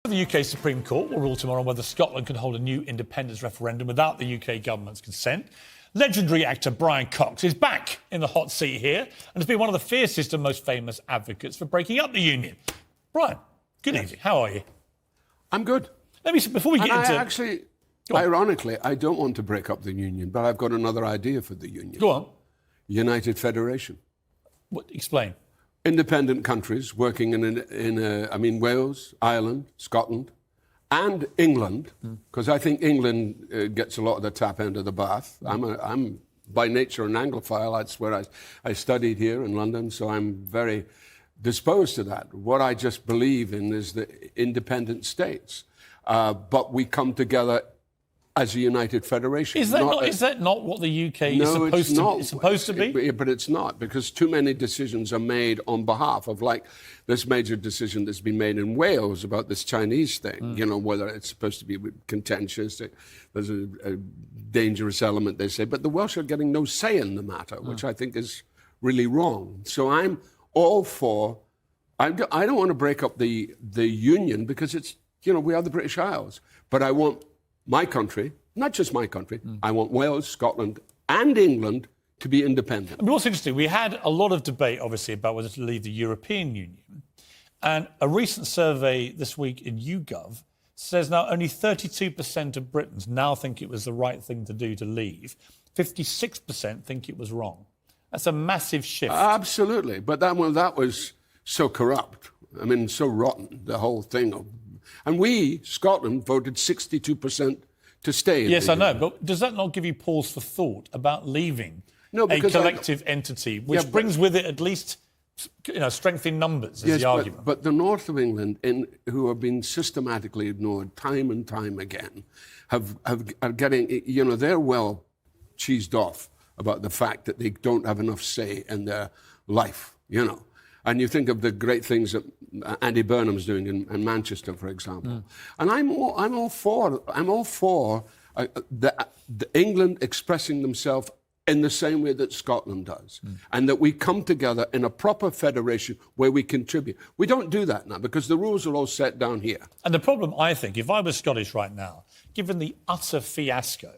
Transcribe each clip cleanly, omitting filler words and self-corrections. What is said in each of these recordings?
The UK Supreme Court will rule tomorrow on whether Scotland can hold a new independence referendum without the UK government's consent. Legendary actor Brian Cox is back in the hot seat here and has been one of the fiercest and most famous advocates for breaking up the union. Brian, good evening. How are you? I'm good. Let me before we get into. Actually, ironically, I don't want to break up the union, but I've got another idea for the union. Go on. United Federation. What, explain. Independent countries working in Wales, Ireland, Scotland, and England, because I think England gets a lot of the tap end of the bath. I'm by nature an Anglophile. That's where I studied here in London, so I'm very disposed to that. What I just believe in is the independent states, but we come together as a united federation. Is that not what the UK is supposed to be? But it's not, because too many decisions are made on behalf of, like this major decision that's been made in Wales about this Chinese thing, whether it's supposed to be contentious. There's a dangerous element, they say. But the Welsh are getting no say in the matter, which I think is really wrong. So I'm all for... I don't want to break up the union because it's, we are the British Isles. But I want my country, not just my country, I want Wales, Scotland, and England to be independent. I mean, what's interesting, we had a lot of debate, obviously, about whether to leave the European Union. And a recent survey this week in YouGov says now only 32% of Britons now think it was the right thing to do to leave. 56% think it was wrong. That's a massive shift. Absolutely. But that was so corrupt. I mean, so rotten, the whole thing. And we, Scotland, voted 62% to stay. Yes, I know. But does that not give you pause for thought about leaving a collective entity, which brings with it at least, strength in numbers, is the argument? But the north of England, who have been systematically ignored time and time again, are getting, they're well cheesed off about the fact that they don't have enough say in their life, And you think of the great things that Andy Burnham's doing in Manchester, for example. And I'm all for the England expressing themselves in the same way that Scotland does, and that we come together in a proper federation where we contribute. We don't do that now because the rules are all set down here. And the problem, I think, if I was Scottish right now, given the utter fiasco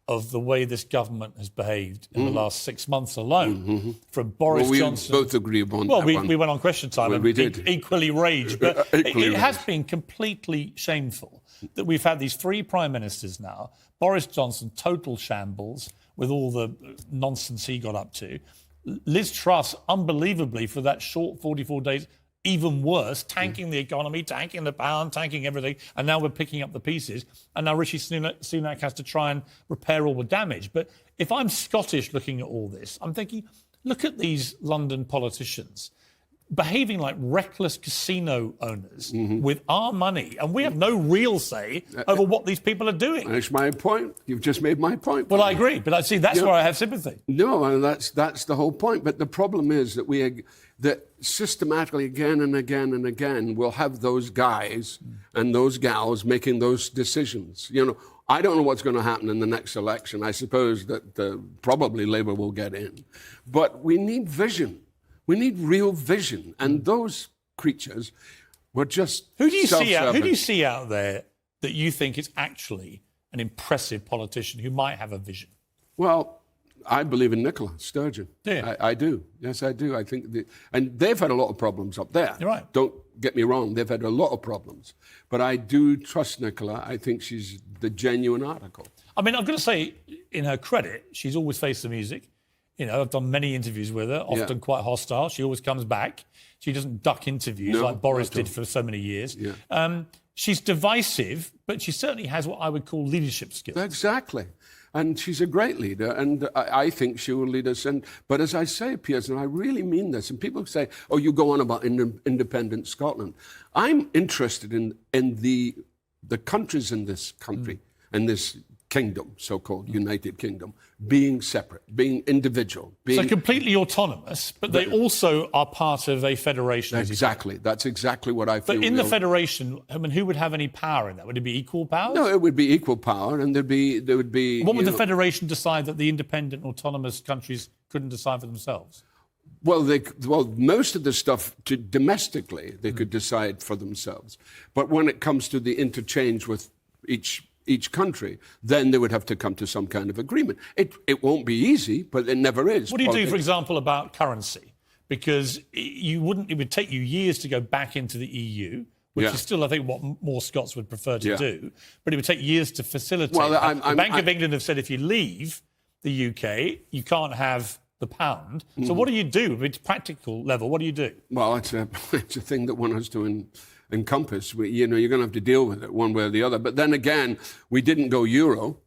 of the way this government has behaved in the last 6 months alone, from Boris Johnson... We both agree upon that. Well, we went on Question Time and we did. Equally raged, but it has been completely shameful that we've had these three prime ministers now. Boris Johnson, total shambles, with all the nonsense he got up to. Liz Truss, unbelievably, for that short 44 days, even worse, tanking the economy, tanking the pound, tanking everything, and now we're picking up the pieces. And now Rishi Sunak has to try and repair all the damage. But if I'm Scottish looking at all this, I'm thinking, look at these London politicians behaving like reckless casino owners with our money, and we have no real say over what these people are doing. That's my point. You've just made my point. Well, I agree, but I see that's where I have sympathy. No, and that's the whole point. But the problem is that systematically, again and again and again, we'll have those guys and those gals making those decisions. I don't know what's going to happen in the next election. I suppose that probably Labour will get in. But we need vision. We need real vision. And those creatures were just Who do you see out there that you think is actually an impressive politician who might have a vision? Well, I believe in Nicola Sturgeon. Yeah. I do. Yes, I do. I think, and they've had a lot of problems up there. You're right. Don't get me wrong. They've had a lot of problems. But I do trust Nicola. I think she's the genuine article. I mean, I'm going to say, in her credit, she's always faced the music. I've done many interviews with her, often quite hostile. She always comes back. She doesn't duck interviews like Boris did for so many years. Yeah. She's divisive, but she certainly has what I would call leadership skills. Exactly. And she's a great leader, and I think she will lead us. But as I say, Piers, and I really mean this, and people say, oh, you go on about independent Scotland. I'm interested in the countries in this country, in this kingdom, so-called United Kingdom, being separate, being individual. So completely autonomous, but they also are part of a federation. Exactly. That's exactly what I feel. But in the federation, I mean, who would have any power in that? Would it be equal powers? No, it would be equal power, and there would be... What would the federation decide that the independent, autonomous countries couldn't decide for themselves? Well, most of the stuff domestically they could decide for themselves, but when it comes to the interchange with each country, then they would have to come to some kind of agreement. It won't be easy, but it never is. What do you do, for example, about currency? Because it would take you years to go back into the EU, which is still, I think, what more Scots would prefer to do. But it would take years to facilitate. Well, the Bank of England have said if you leave the UK, you can't have the pound. So what do you do? It's practical level. What do you do? Well, it's a thing that one has to encompass. You're going to have to deal with it one way or the other. But then again, we didn't go euro.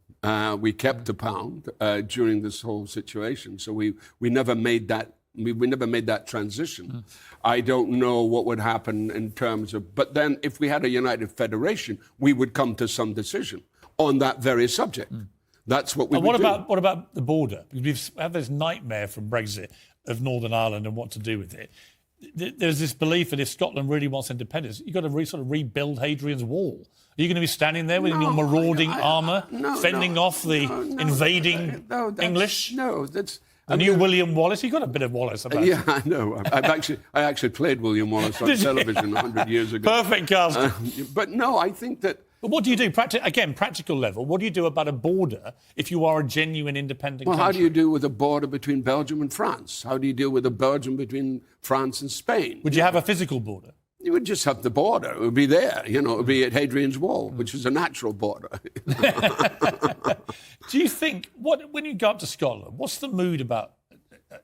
We kept the pound during this whole situation. So we never made that. We never made that transition. I don't know what would happen in terms of. But then, if we had a united federation, we would come to some decision on that very subject. That's what we. And what about the border? Because we've had this nightmare from Brexit of Northern Ireland and what to do with it. There's this belief that if Scotland really wants independence, you've got to sort of rebuild Hadrian's Wall. Are you going to be standing there with your marauding armour, fending off the invading English? No, that's. The new William Wallace. You got a bit of Wallace about you. Yeah, I know. I actually played William Wallace on television 100 years ago. Perfect cast. But no, I think that. But what do you do? Practical level. What do you do about a border if you are a genuine independent country? How do you deal with a border between Belgium and France? How do you deal with a Belgium between France and Spain? Would you have a physical border? You would just have the border. It would be there. It would be at Hadrian's Wall, which is a natural border. Do you think, when you go up to Scotland, what's the mood about,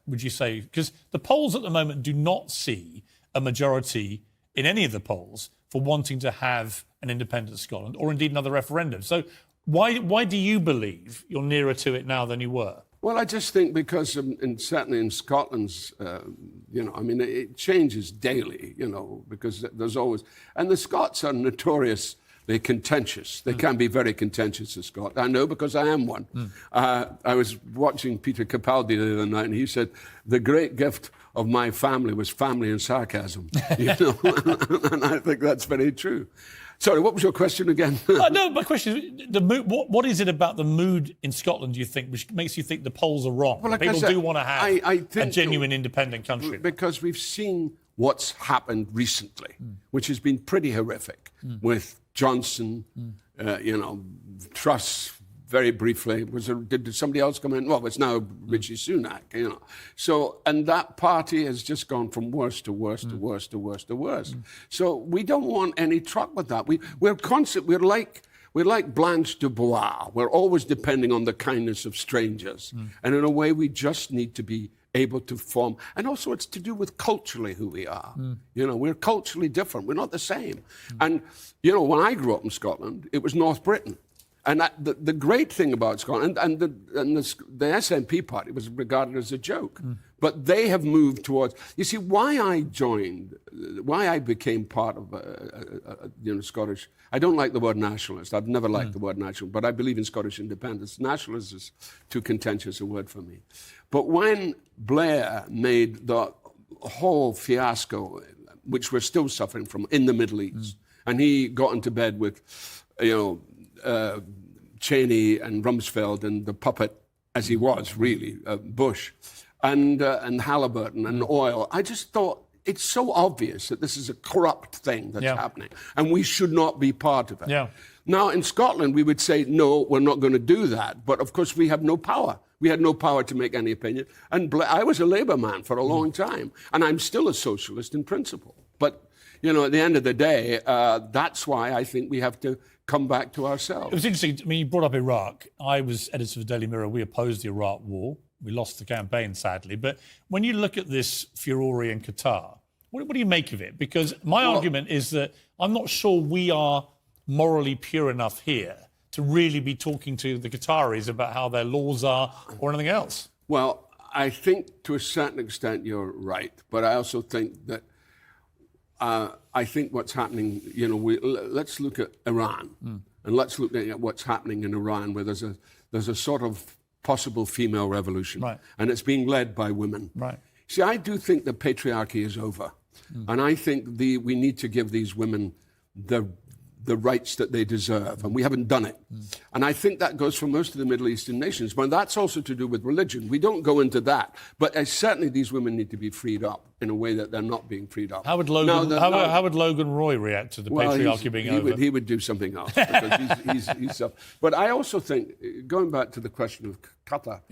would you say? Because the polls at the moment do not see a majority in any of the polls for wanting to have an independent Scotland or indeed another referendum. So why do you believe you're nearer to it now than you were? Well, I just think because, certainly in Scotland's, it changes daily, because there's always... And the Scots are notoriously contentious. They can be very contentious, the Scots. I know because I am one. I was watching Peter Capaldi the other night, and he said, the great gift of my family was family and sarcasm. And I think that's very true. Sorry, what was your question again? No, my question is, the mood, what is it about the mood in Scotland, do you think, which makes you think the polls are wrong? Well, like people do want to have a genuine independent country. Because we've seen what's happened recently, which has been pretty horrific, with Johnson, Truss, very briefly. Did somebody else come in? Well, it's now Richie Sunak, So, and that party has just gone from worse to worse to worse to worse to worse. So we don't want any truck with that. We're like Blanche de Bois. We're always depending on the kindness of strangers. And in a way, we just need to be able to form. And also it's to do with culturally who we are. We're culturally different. We're not the same. And, when I grew up in Scotland, it was North Britain. And the great thing about Scotland, and the SNP party was regarded as a joke, but they have moved towards. You see, why I became part of Scottish. I don't like the word nationalist. I've never liked the word national, but I believe in Scottish independence. Nationalist is too contentious a word for me. But when Blair made the whole fiasco, which we're still suffering from in the Middle East, and he got into bed with, Cheney and Rumsfeld and the puppet, as he was really, Bush, and Halliburton and oil. I just thought it's so obvious that this is a corrupt thing that's happening, and we should not be part of it. Now, in Scotland, we would say, no, we're not going to do that. But, of course, we have no power. We had no power to make any opinion. And I was a Labour man for a long time, and I'm still a socialist in principle. But, at the end of the day, that's why I think we have to come back to ourselves. It was interesting. I mean, you brought up Iraq. I was editor of the Daily Mirror. We opposed the Iraq war. We lost the campaign, sadly. But when you look at this furore in Qatar, what do you make of it? Because my argument is that I'm not sure we are morally pure enough here to really be talking to the Qataris about how their laws are or anything else. Well, I think to a certain extent you're right. But I also think that I think what's happening, let's look at Iran and let's look at what's happening in Iran, where there's a sort of possible female revolution, and it's being led by women. See, I do think the patriarchy is over, and I think we need to give these women the rights that they deserve, and we haven't done it. And I think that goes for most of the Middle Eastern nations, but that's also to do with religion. We don't go into that, but certainly these women need to be freed up in a way that they're not being freed up. How would Logan Roy react to the patriarchy being over? He would do something else, because he's but I also think, going back to the question of Qatar,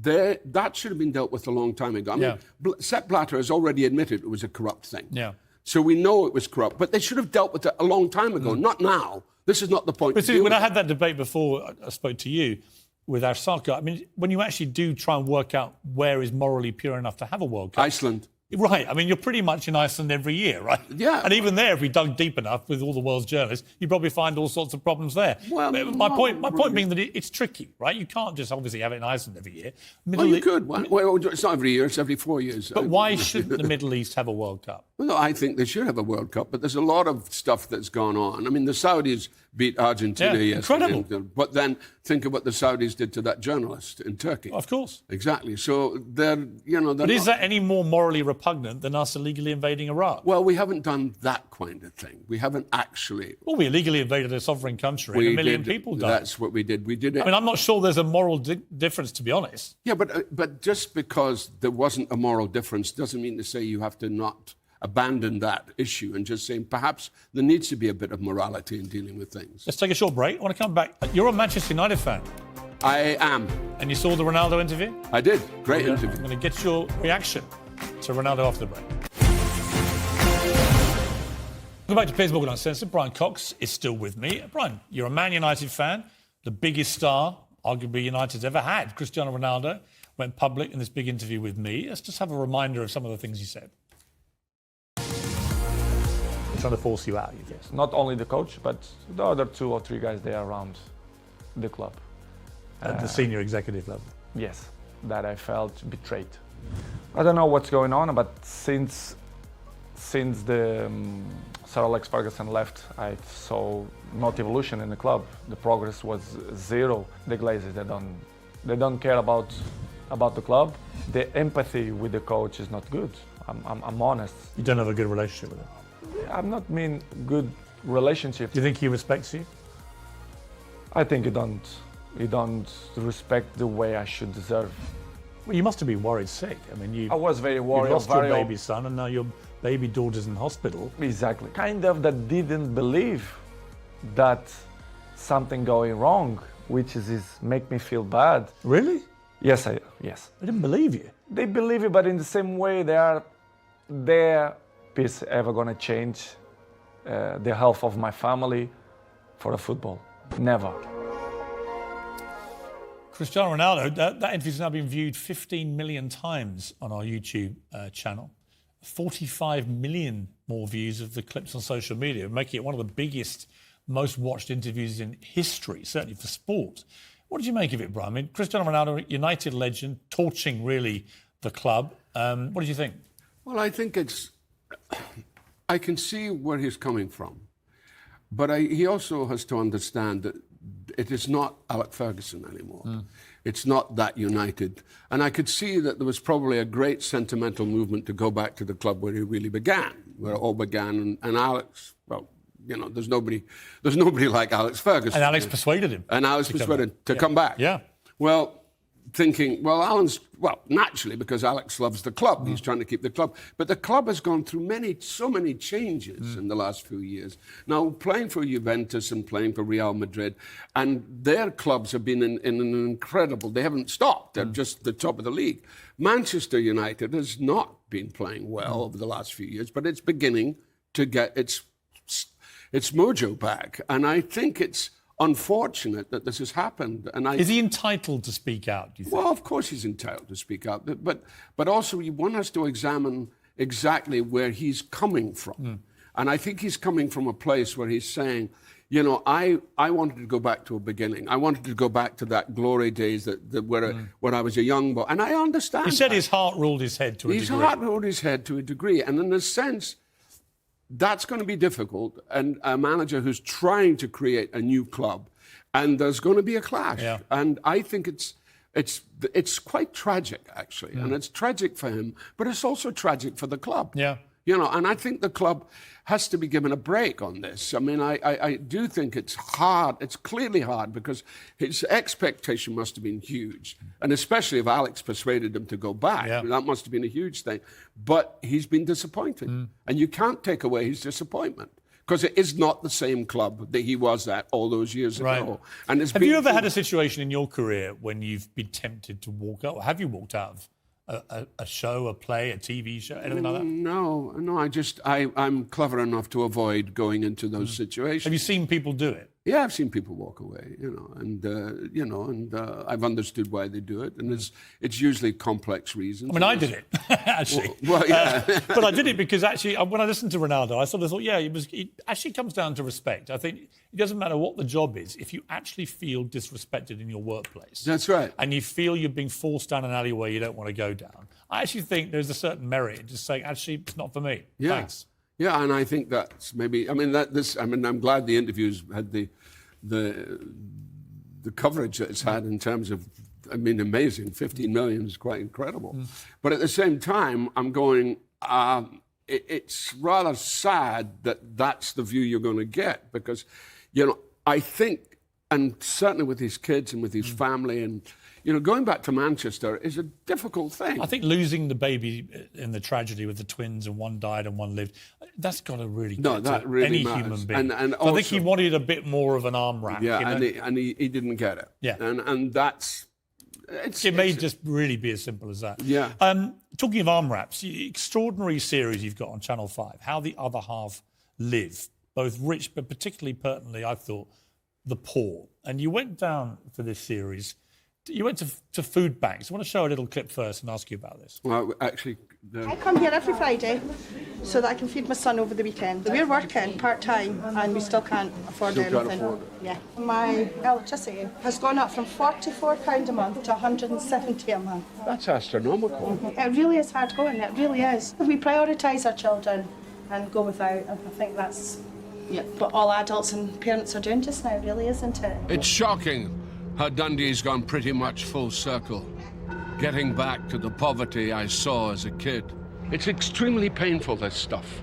that should have been dealt with a long time ago. I mean, Sepp Blatter has already admitted it was a corrupt thing. So we know it was corrupt, but they should have dealt with it a long time ago, not now. This is not the point. But see, when I had that debate before, I spoke to you with Arsaka. I mean, when you actually do try and work out where is morally pure enough to have a World Cup. Iceland. Right. I mean, you're pretty much in Iceland every year, right? Yeah. And even there, if we dug deep enough with all the world's journalists, you'd probably find all sorts of problems there. Well, my point being that it's tricky, right? You can't just obviously have it in Iceland every year. You could. Well, it's not every year, it's every 4 years. But why shouldn't the Middle East have a World Cup? Well, no, I think they should have a World Cup, but there's a lot of stuff that's gone on. I mean, the Saudis beat Argentina yesterday. Incredible. But then think of what the Saudis did to that journalist in Turkey. Of course. Exactly. So they're But is that any more morally repugnant than us illegally invading Iraq? Well, we haven't done that kind of thing. We haven't actually. Well, we illegally invaded a sovereign country and 1 million people died. That's what we did. We did it. I mean, I'm not sure there's a moral difference, to be honest. Yeah, but just because there wasn't a moral difference doesn't mean to say you have to not abandon that issue and just saying perhaps there needs to be a bit of morality in dealing with things. Let's take a short break. I want to come back. You're a Manchester United fan. I am. And you saw the Ronaldo interview? I did. Great interview. I'm going to get your reaction to Ronaldo after the break. Welcome back to Piers Morgan Uncensored. Brian Cox is still with me. Brian, you're a Man United fan, the biggest star arguably United's ever had. Cristiano Ronaldo went public in this big interview with me. Let's just have a reminder of some of the things he said. Trying to force you out, you think? Not only the coach, but the other 2 or 3 guys there around the club. At the senior executive level? Yes, that I felt betrayed. I don't know what's going on, but since the Sir Alex Ferguson left, I saw not evolution in the club. The progress was zero. The Glazers, they don't care about the club. The empathy with the coach is not good. I'm honest. You don't have a good relationship with him? I'm not mean good relationship. Do you think he respects you? I think he don't respect the way I should deserve. Well, you must have been worried sick. I mean, I was very worried. You lost your baby son, and now your baby daughter's in hospital. Exactly. Kind of that didn't believe that something going wrong, which is make me feel bad. Really? Yes. They didn't believe you. They believe you, but in the same way, their peace ever gonna change the health of my family for the football. Never. Cristiano Ronaldo, that interview's now been viewed 15 million times on our YouTube channel. 45 million more views of the clips on social media, making it one of the biggest, most watched interviews in history, certainly for sport. What did you make of it, Brian? I mean, Cristiano Ronaldo, United legend, torching really the club. What did you think? Well, I think I can see where he's coming from. But he also has to understand that it is not Alex Ferguson anymore. It's not that United. And I could see that there was probably a great sentimental movement to go back to the club where he really began, where it all began. And Alex, well, you know, there's nobody like Alex Ferguson. And Alex persuaded him. And Alex persuaded to come back. Yeah. Well, thinking, naturally, because Alex loves the club, he's trying to keep the club. But the club has gone through so many changes in the last few years. Now, playing for Juventus and playing for Real Madrid, and their clubs have been in an incredible, they haven't stopped, they're just the top of the league. Manchester United has not been playing well over the last few years, but it's beginning to get its mojo back. And I think it's unfortunate that this has happened. And is he entitled to speak out, do you think? Well, of course he's entitled to speak out. But also one has to examine exactly where he's coming from. And I think he's coming from a place where he's saying, you know, I wanted to go back to a beginning. I wanted to go back to that glory days where I was a young boy. And I understand. He said his heart ruled his head to a degree. His heart ruled his head to a degree. And in a sense, that's going to be difficult, and a manager who's trying to create a new club, and there's going to be a clash. Yeah. And I think it's quite tragic, actually, and it's tragic for him, but it's also tragic for the club. Yeah. You know, and I think the club has to be given a break on this. I mean, I do think it's hard. It's clearly hard because his expectation must have been huge. And especially if Alex persuaded him to go back. Yeah. That must have been a huge thing. But he's been disappointed. And you can't take away his disappointment because it is not the same club that he was at all those years ago. And have you ever had a situation in your career when you've been tempted to walk out? Have you walked out of a show, a play, a TV show, anything like that? No. I'm clever enough to avoid going into those situations. Have you seen people do it? Yeah, I've seen people walk away, and I've understood why they do it, and it's usually complex reasons. I mean, I did it, actually. Well, yeah. But I did it because actually, when I listened to Ronaldo, I sort of thought, it actually comes down to respect. I think it doesn't matter what the job is, if you actually feel disrespected in your workplace. That's right. And you feel you're being forced down an alleyway you don't want to go down. I actually think there's a certain merit in just saying, actually, it's not for me. Yeah. Thanks. Yeah, and I think that's maybe. I'm glad the interviews had the coverage that it's had in terms of. Amazing. 15 million is quite incredible. But at the same time, I'm going. It's rather sad that that's the view you're going to get because, I think, and certainly with his kids and with his family and. Going back to Manchester is a difficult thing. I think losing the baby in the tragedy with the twins and one died and one lived, that's got to really get to any human being. And so I think he wanted a bit more of an arm wrap. Yeah, and he didn't get it. Yeah. And that's... It may just really be as simple as that. Yeah. Talking of arm wraps, the extraordinary series you've got on Channel 5, How the Other Half Live, both rich but particularly pertinently, I thought, the poor. And you went down for this series... You went to food banks. I want to show a little clip first and ask you about this. Well, actually... I come here every Friday so that I can feed my son over the weekend. We're working part-time and we still can't afford anything. Yeah. My electricity has gone up from £44 a month to £170 a month. That's astronomical. It really is hard going, it really is. We prioritise our children and go without. I think that's what all adults and parents are doing just now, really, isn't it? It's shocking how Dundee's gone pretty much full circle, getting back to the poverty I saw as a kid. It's extremely painful, this stuff.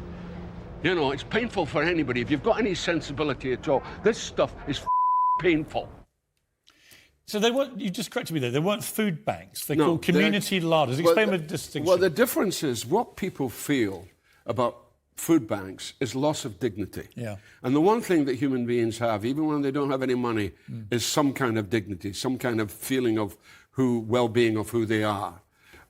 It's painful for anybody. If you've got any sensibility at all, this stuff is painful. So they weren't, you just corrected me there, they weren't food banks, they're called community larders. Explain the distinction. Well, the difference is what people feel about food banks is loss of dignity. Yeah. And the one thing that human beings have, even when they don't have any money, is some kind of dignity, some kind of feeling of well-being of who they are.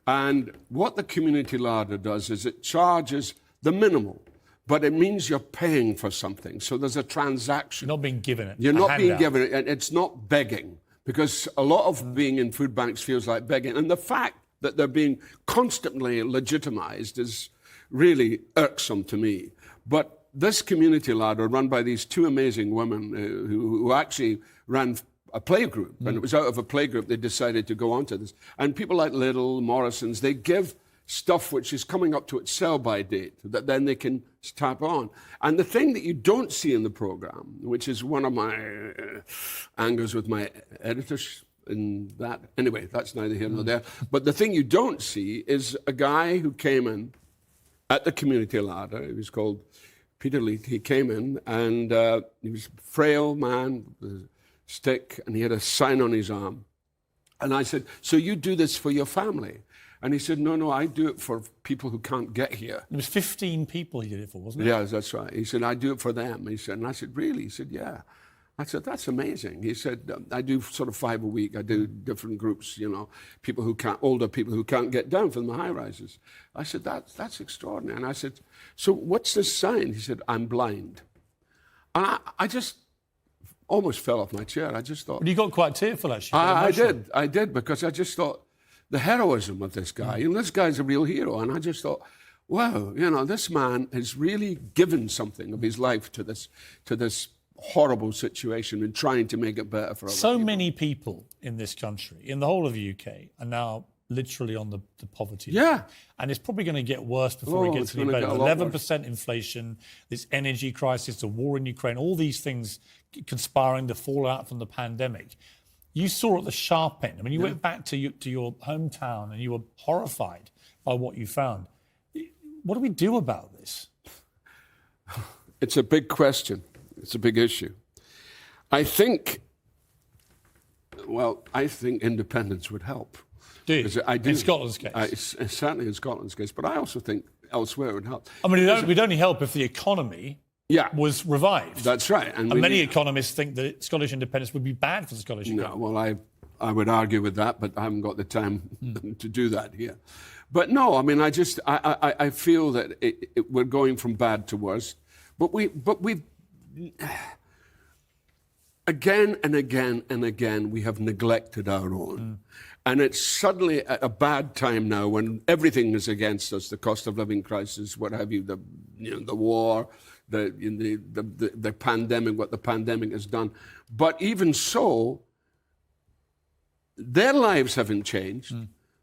And what the community larder does is it charges the minimal, but it means you're paying for something. So there's a transaction. You're not being given it. You're not being given it, and it's not begging, because a lot of being in food banks feels like begging. And the fact that they're being constantly legitimized is really irksome to me. But this community larder, run by these two amazing women who actually ran a play group, and it was out of a play group they decided to go on to this. And people like Lidl, Morrison's, they give stuff which is coming up to its sell-by date that then they can tap on. And the thing that you don't see in the program, which is one of my angers with my editors in that, anyway, that's neither here nor there. But the thing you don't see is a guy who came in at the community larder. He was called Peter Leith. He came in and he was a frail man with a stick, and he had a sign on his arm. And I said, "So you do this for your family?" And he said, no, I do it for people who can't get here. There was 15 people he did it for, wasn't it? Yeah, that's right. He said, "I do it for them." He said, and I said, "Really?" He said, "Yeah." I said, "That's amazing." He said, "I do sort of 5 a week. I do different groups, people who can't, older people who can't get down from the high rises." I said, that's extraordinary. And I said, "So what's this sign?" He said, "I'm blind." And I just almost fell off my chair. I just thought... But you got quite tearful, actually. I did, because I just thought the heroism of this guy, this guy's a real hero. And I just thought, wow, this man has really given something of his life to this horrible situation and trying to make it better for other people. So many people in this country, in the whole of the UK, are now literally on the poverty line. Yeah. And it's probably going to get worse before it gets any better. 11% inflation, this energy crisis, the war in Ukraine, all these things conspiring, the fallout from the pandemic. You saw at the sharp end. I mean, you went back to your hometown and you were horrified by what you found. what do we do about this? It's a big question. It's a big issue. I think independence would help. Do you? In Scotland's case? Certainly in Scotland's case, but I also think elsewhere it would help. I mean, it would only help if the economy was revived. That's right. And many economists think that Scottish independence would be bad for the Scottish economy. No, well, I would argue with that, but I haven't got the time to do that here. But no, I mean, I feel that we're going from bad to worse. But we've again and again and again, we have neglected our own. And it's suddenly at a bad time now when everything is against us, the cost of living crisis, what have you, the war, the pandemic, what the pandemic has done. But even so, their lives haven't changed.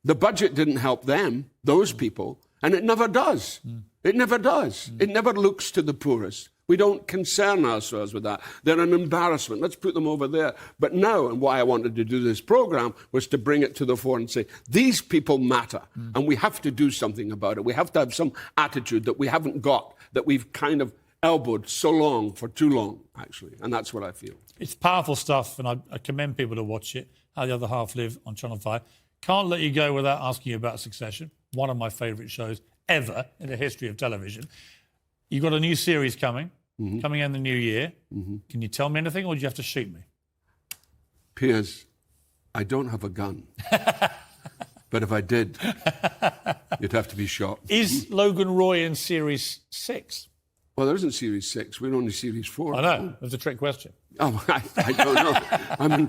The budget didn't help them, those people, and it never does. It never does. It never looks to the poorest. We don't concern ourselves with that. They're an embarrassment. Let's put them over there. But now, and why I wanted to do this program, was to bring it to the fore and say, these people matter, and we have to do something about it. We have to have some attitude that we haven't got, that we've kind of elbowed so long, for too long, actually. And that's what I feel. It's powerful stuff, and I commend people to watch it. How the Other Half Live on Channel 5. Can't let you go without asking you about Succession, one of my favourite shows ever in the history of television. You've got a new series coming in the new year. Can you tell me anything, or do you have to shoot me? Piers, I don't have a gun. But if I did, you'd have to be shot. Is Logan Roy in Series 6? Well, there isn't Series 6. We're only Series 4. I know. That's a trick question. Oh, I don't know. I mean,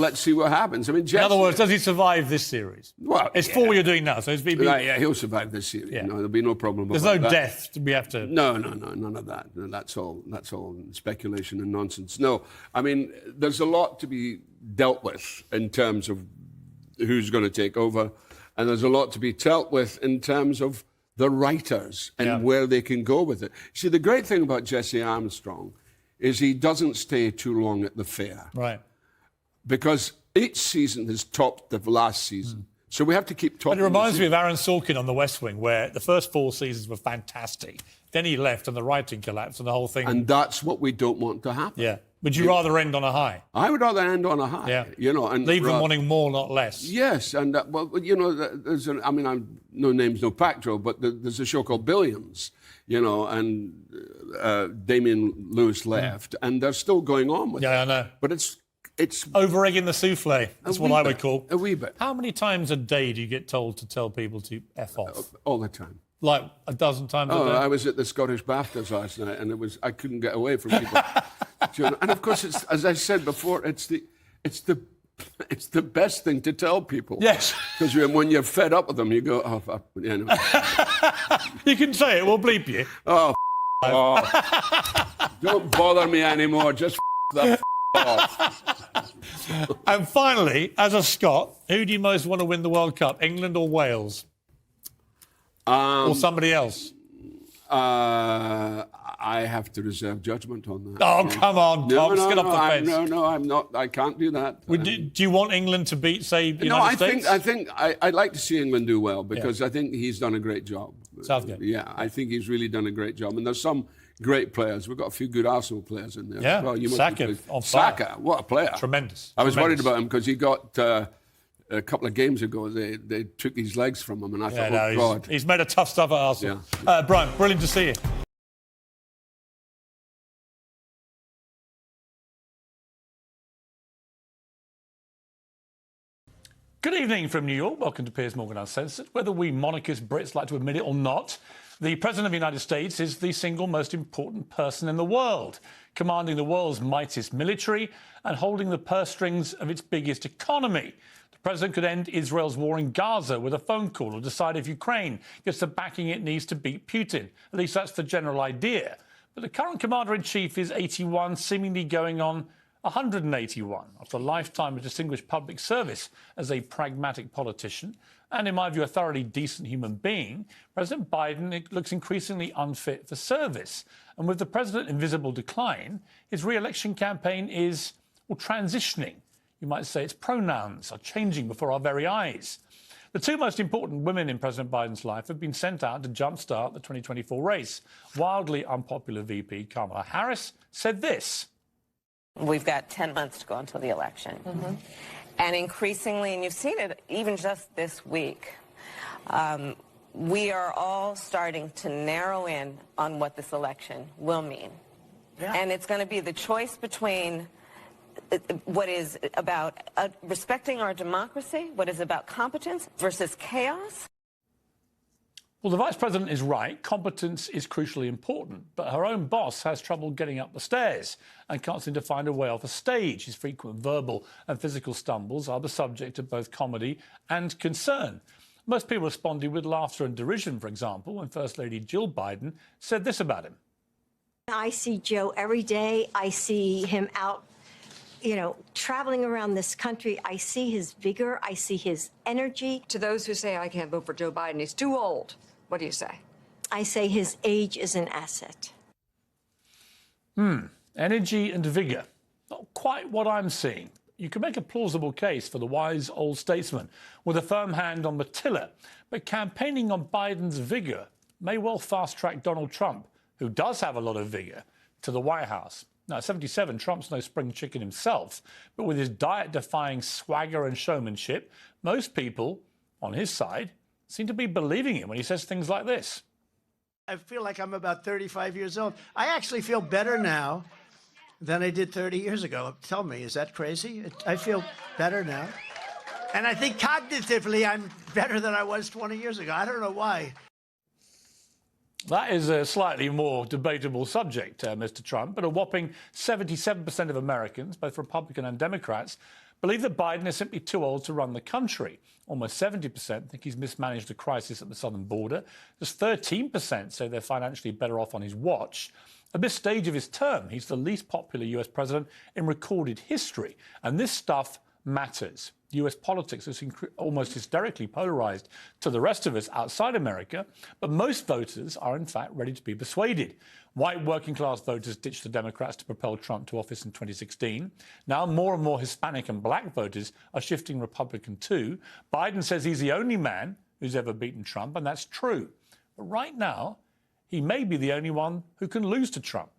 let's see what happens. I mean, in other words, does he survive this series? Well, it's 4 you're doing now, so it's BB. Yeah, he'll survive this series. Yeah. No, there'll be no problem. There's no death we have to. No, none of that. That's all speculation and nonsense. No, I mean, there's a lot to be dealt with in terms of who's going to take over, and there's a lot to be dealt with in terms of the writers and where they can go with it. See, the great thing about Jesse Armstrong is he doesn't stay too long at the fair. Right. Because each season has topped the last season. So we have to keep topping. But it reminds me of Aaron Sorkin on The West Wing, where the first 4 seasons were fantastic. Then he left and the writing collapsed and the whole thing. And that's what we don't want to happen. Yeah. Would you rather end on a high? I would rather end on a high. Yeah. And leave them wanting more, not less. Yes, and there's no names, no pacto, but there's a show called Billions, and Damien Lewis left, and they're still going on with it. Yeah, I know. But it's over-egging the souffle. That's what I would call. A wee bit. How many times a day do you get told to tell people to F off? All the time. Like a dozen times a day? I was at the Scottish BAFTAs last night, and I couldn't get away from people. And of course, as I said before, it's the best thing to tell people. Yes. Because when you're fed up with them, you go, oh, fuck. You can say it, we'll bleep you. Oh, don't bother me anymore, just the off. And finally, as a Scot, who do you most want to win the World Cup, England or Wales? Or somebody else? I have to reserve judgment on that. Oh, come on, Tom. Get off the fence. No, I'm not. I can't do that. Do you want England to beat, say, the United States? I think I'd like to see England do well because I think he's done a great job. Southgate. Yeah, I think he's really done a great job. And there's some great players. We've got a few good Arsenal players in there. Yeah, well, Saka, what a player. Tremendous. I was worried about him because he got... a couple of games ago, they took his legs from him, and I thought, God. He's made a tough stuff at Arsenal. Yeah. Brian, brilliant to see you. Good evening from New York. Welcome to Piers Morgan Uncensored. Whether we monarchist Brits like to admit it or not, the President of the United States is the single most important person in the world, commanding the world's mightiest military and holding the purse strings of its biggest economy. The President could end Israel's war in Gaza with a phone call or decide if Ukraine gets the backing it needs to beat Putin. At least that's the general idea. But the current Commander-in-Chief is 81, seemingly going on 181 after a lifetime of distinguished public service as a pragmatic politician and, in my view, a thoroughly decent human being. President Biden looks increasingly unfit for service. And with the president in visible decline, his re-election campaign is, transitioning. You might say its pronouns are changing before our very eyes. The two most important women in President Biden's life have been sent out to jumpstart the 2024 race. Wildly unpopular VP Kamala Harris said this. We've got 10 months to go until the election. And increasingly, and you've seen it even just this week, we are all starting to narrow in on what this election will mean. And it's going to be the choice between what is about respecting our democracy, what is about competence versus chaos. Well, the Vice President is right. Competence is crucially important. But her own boss has trouble getting up the stairs and can't seem to find a way off a stage. His frequent verbal and physical stumbles are the subject of both comedy and concern. Most people responded with laughter and derision, for example, when First Lady Jill Biden said this about him. I see Joe every day. I see him out, traveling around this country. I see his vigor. I see his energy. To those who say I can't vote for Joe Biden, he's too old, what do you say? I say his age is an asset. Energy and vigour. Not quite what I'm seeing. You can make a plausible case for the wise old statesman with a firm hand on the tiller, but campaigning on Biden's vigour may well fast-track Donald Trump, who does have a lot of vigour, to the White House. Now, at 77, Trump's no spring chicken himself, but with his diet-defying swagger and showmanship, most people on his side seem to be believing him when he says things like this. I feel like I'm about 35 years old. I actually feel better now than I did 30 years ago. Tell me, is that crazy? I feel better now. And I think cognitively, I'm better than I was 20 years ago. I don't know why. That is a slightly more debatable subject, Mr. Trump, but a whopping 77% of Americans, both Republican and Democrats, believe that Biden is simply too old to run the country. Almost 70% think he's mismanaged the crisis at the southern border. Just 13% say they're financially better off on his watch. At this stage of his term, he's the least popular US president in recorded history. And this stuff matters. US politics is almost hysterically polarised to the rest of us outside America, but most voters are in fact ready to be persuaded. White working-class voters ditched the Democrats to propel Trump to office in 2016. Now more and more Hispanic and black voters are shifting Republican too. Biden says he's the only man who's ever beaten Trump, and that's true. But right now, he may be the only one who can lose to Trump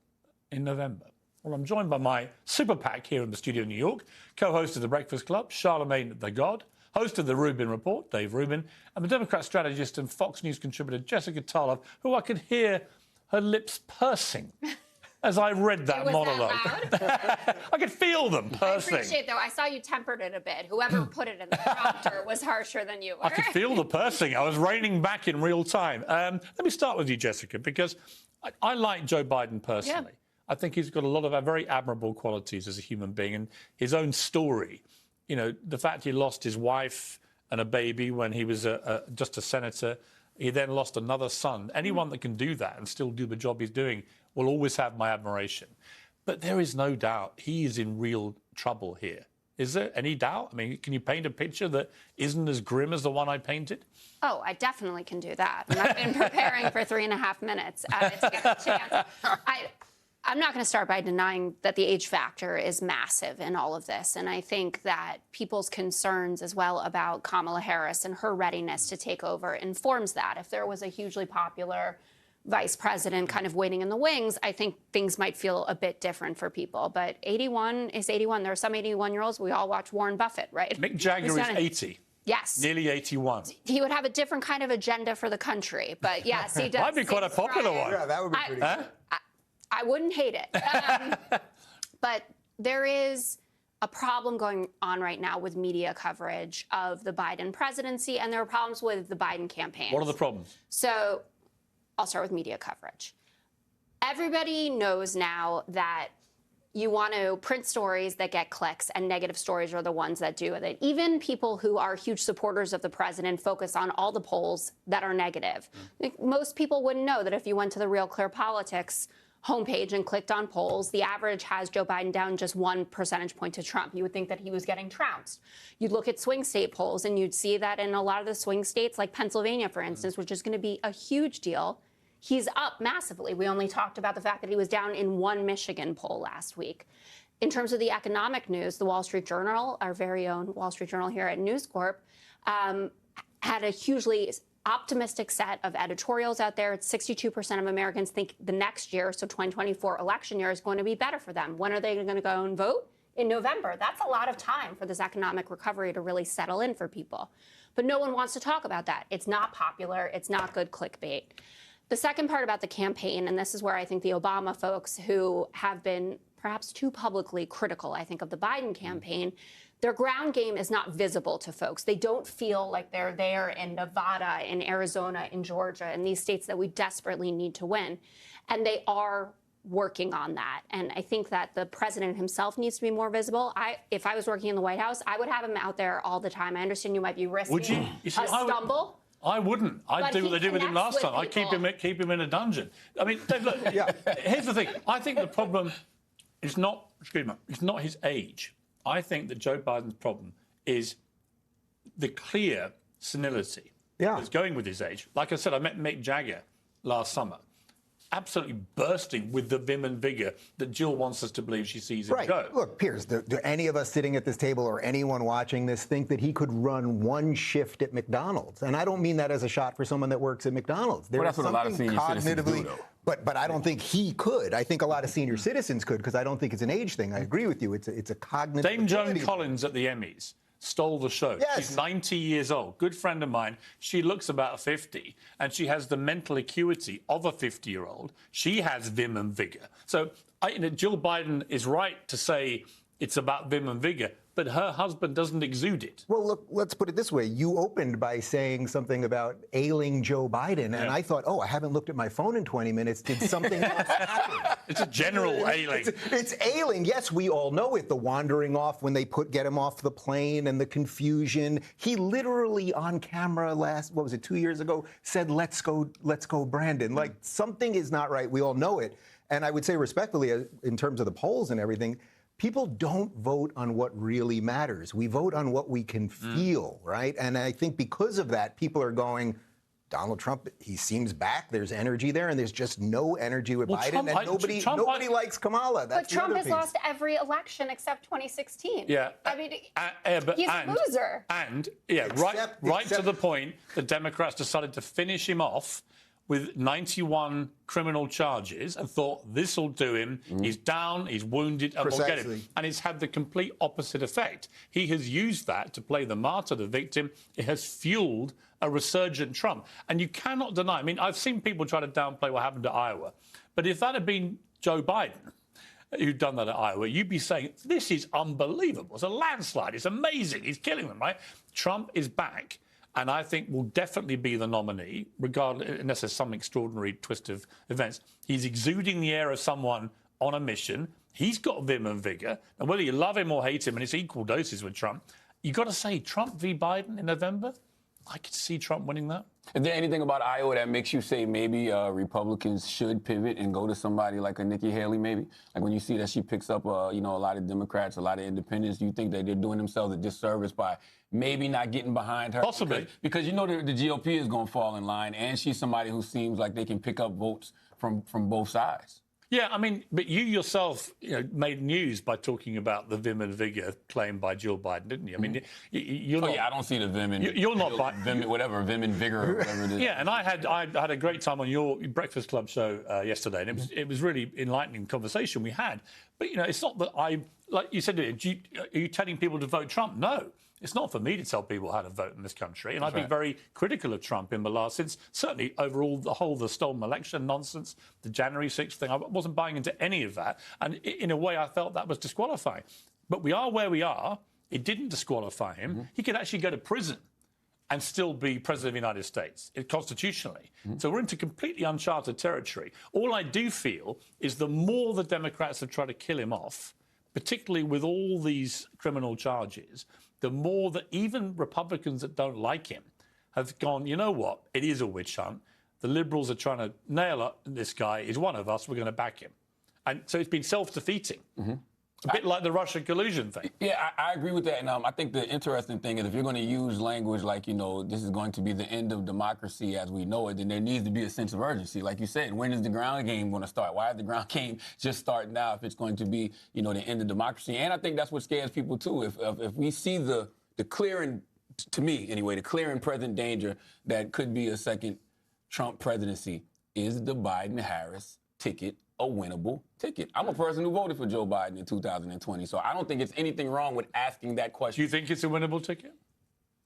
in November. Well, I'm joined by my super PAC here in the studio in New York, co-host of The Breakfast Club, Charlemagne the God, host of The Rubin Report, Dave Rubin, and the Democrat strategist and Fox News contributor, Jessica Tarlov, who I could hear her lips pursing as I read that monologue. That loud? I could feel them pursing. I appreciate, though, I saw you tempered it a bit. Whoever put it in the prompter was harsher than you were. I could feel the pursing. I was reining back in real time. Let me start with you, Jessica, because I like Joe Biden personally. Yeah. I think he's got a lot of very admirable qualities as a human being, and his own story. You know, the fact he lost his wife and a baby when he was just a senator. He then lost another son. Anyone that can do that and still do the job he's doing will always have my admiration. But there is no doubt he is in real trouble here. Is there any doubt? I mean, can you paint a picture that isn't as grim as the one I painted? Oh, I definitely can do that. And I've been preparing for 3.5 minutes to get a chance. I'm not going to start by denying that the age factor is massive in all of this. And I think that people's concerns as well about Kamala Harris and her readiness to take over informs that. If there was a hugely popular vice president kind of waiting in the wings, I think things might feel a bit different for people. But 81 is 81. There are some 81-year-olds. We all watch Warren Buffett, right? Mick Jagger is 80. Yes. Nearly 81. He would have a different kind of agenda for the country. But yes, he does. Might be quite a popular one. Yeah, that would be pretty cool. I wouldn't hate it. But there is a problem going on right now with media coverage of the Biden presidency, and there are problems with the Biden campaign. What are the problems? So I'll start with media coverage. Everybody knows now that you want to print stories that get clicks, and negative stories are the ones that do it. Even people who are huge supporters of the president focus on all the polls that are negative. Most people wouldn't know that if you went to the Real Clear Politics homepage and clicked on polls, the average has Joe Biden down just 1 percentage point to Trump. You would think that he was getting trounced. You'd look at swing state polls and you'd see that in a lot of the swing states, like Pennsylvania, for instance, which is going to be a huge deal, he's up massively. We only talked about the fact that he was down in one Michigan poll last week. In terms of the economic news, the Wall Street Journal, our very own Wall Street Journal here at News Corp, had a hugely optimistic set of editorials out there. 62% of Americans think the next year, so 2024 election year, is going to be better for them. When are they going to go and vote? In November. That's a lot of time for this economic recovery to really settle in for people. But no one wants to talk about that. It's not popular. It's not good clickbait. The second part about the campaign, and this is where I think the Obama folks who have been perhaps too publicly critical, I think, of the Biden campaign, their ground game is not visible to folks. They don't feel like they're there in Nevada, in Arizona, in Georgia, in these states that we desperately need to win. And they are working on that. And I think that the president himself needs to be more visible. If I was working in the White House, I would have him out there all the time. I understand you might be risking a stumble. I wouldn't. I'd do what they did with him last time. I'd keep him in a dungeon. I mean, look, here's the thing. I think the problem is not, it's not his age. I think that Joe Biden's problem is the clear senility that's going with his age. Like I said, I met Mick Jagger last summer, absolutely bursting with the vim and vigour that Jill wants us to believe she sees him go. Look, Piers, do any of us sitting at this table or anyone watching this think that he could run one shift at McDonald's? And I don't mean that as a shot for someone that works at McDonald's. Well, that's what a lot of senior citizens do, though. But I don't think he could. I think a lot of senior citizens could, because I don't think it's an age thing. I agree with you. It's a cognitive. Dame Joan Collins at the Emmys stole the show. Yes. She's 90 years old. Good friend of mine. She looks about 50, and she has the mental acuity of a 50-year-old. She has vim and vigour. So Jill Biden is right to say it's about vim and vigour, but her husband doesn't exude it. Well, look, let's put it this way. You opened by saying something about ailing Joe Biden, and I thought, I haven't looked at my phone in 20 minutes. Did something else happen? It's a general ailing. It's ailing. Yes, we all know it. The wandering off when they get him off the plane and the confusion. He literally on camera 2 years ago, said, let's go, Brandon. Like, something is not right. We all know it. And I would say respectfully, in terms of the polls and everything, people don't vote on what really matters. We vote on what we can feel, right? And I think because of that, people are going, Donald Trump, he seems back. There's energy there, and there's just no energy with Biden. And nobody likes Kamala. But Trump has lost every election except 2016. Yeah. I mean, he's a loser. And, right to the point, the Democrats decided to finish him off with 91 criminal charges and thought, this will do him. He's down, he's wounded, and we'll get him. And it's had the complete opposite effect. He has used that to play the martyr, the victim. It has fueled a resurgent Trump. And you cannot deny, I mean, I've seen people try to downplay what happened to Iowa. But if that had been Joe Biden who'd done that at Iowa, you'd be saying, this is unbelievable. It's a landslide. It's amazing. He's killing them, right? Trump is back. And I think will definitely be the nominee, regardless, unless there's some extraordinary twist of events. He's exuding the air of someone on a mission. He's got vim and vigour. And whether you love him or hate him, and it's equal doses with Trump, you've got to say Trump v. Biden in November. I could see Trump winning that. Is there anything about Iowa that makes you say maybe Republicans should pivot and go to somebody like a Nikki Haley, maybe? Like when you see that she picks up, a lot of Democrats, a lot of independents, do you think that they're doing themselves a disservice by maybe not getting behind her? Possibly. Because the GOP is going to fall in line, and she's somebody who seems like they can pick up votes from both sides. Yeah, I mean, but you yourself made news by talking about the vim and vigour claim by Jill Biden, didn't you? I mean, you're not... I don't see the vim and... You're not... vim and vigour or whatever it is. Yeah, and I had a great time on your Breakfast Club show yesterday, and it was really enlightening conversation we had. But, it's not that like you said, are you telling people to vote Trump? No. It's not for me to tell people how to vote in this country. And I've been very critical of Trump since certainly overall the stolen election nonsense, the January 6th thing. I wasn't buying into any of that. And in a way, I felt that was disqualifying. But we are where we are. It didn't disqualify him. He could actually go to prison and still be president of the United States constitutionally. So we're into completely uncharted territory. All I do feel is the more the Democrats have tried to kill him off, particularly with all these criminal charges, the more that even Republicans that don't like him have gone, you know what, it is a witch hunt. The Liberals are trying to nail this guy. He's one of us. We're going to back him. And so it's been self-defeating. A bit like the Russia collusion thing. Yeah, I agree with that. And I think the interesting thing is if you're going to use language like, this is going to be the end of democracy as we know it, then there needs to be a sense of urgency. Like you said, when is the ground game going to start? Why is the ground game just starting now if it's going to be, the end of democracy? And I think that's what scares people, too. If we see the clear and to me anyway, the clear and present danger that could be a second Trump presidency is the Biden-Harris ticket a winnable ticket. I'm a person who voted for Joe Biden in 2020, so I don't think it's anything wrong with asking that question. Do you think it's a winnable ticket?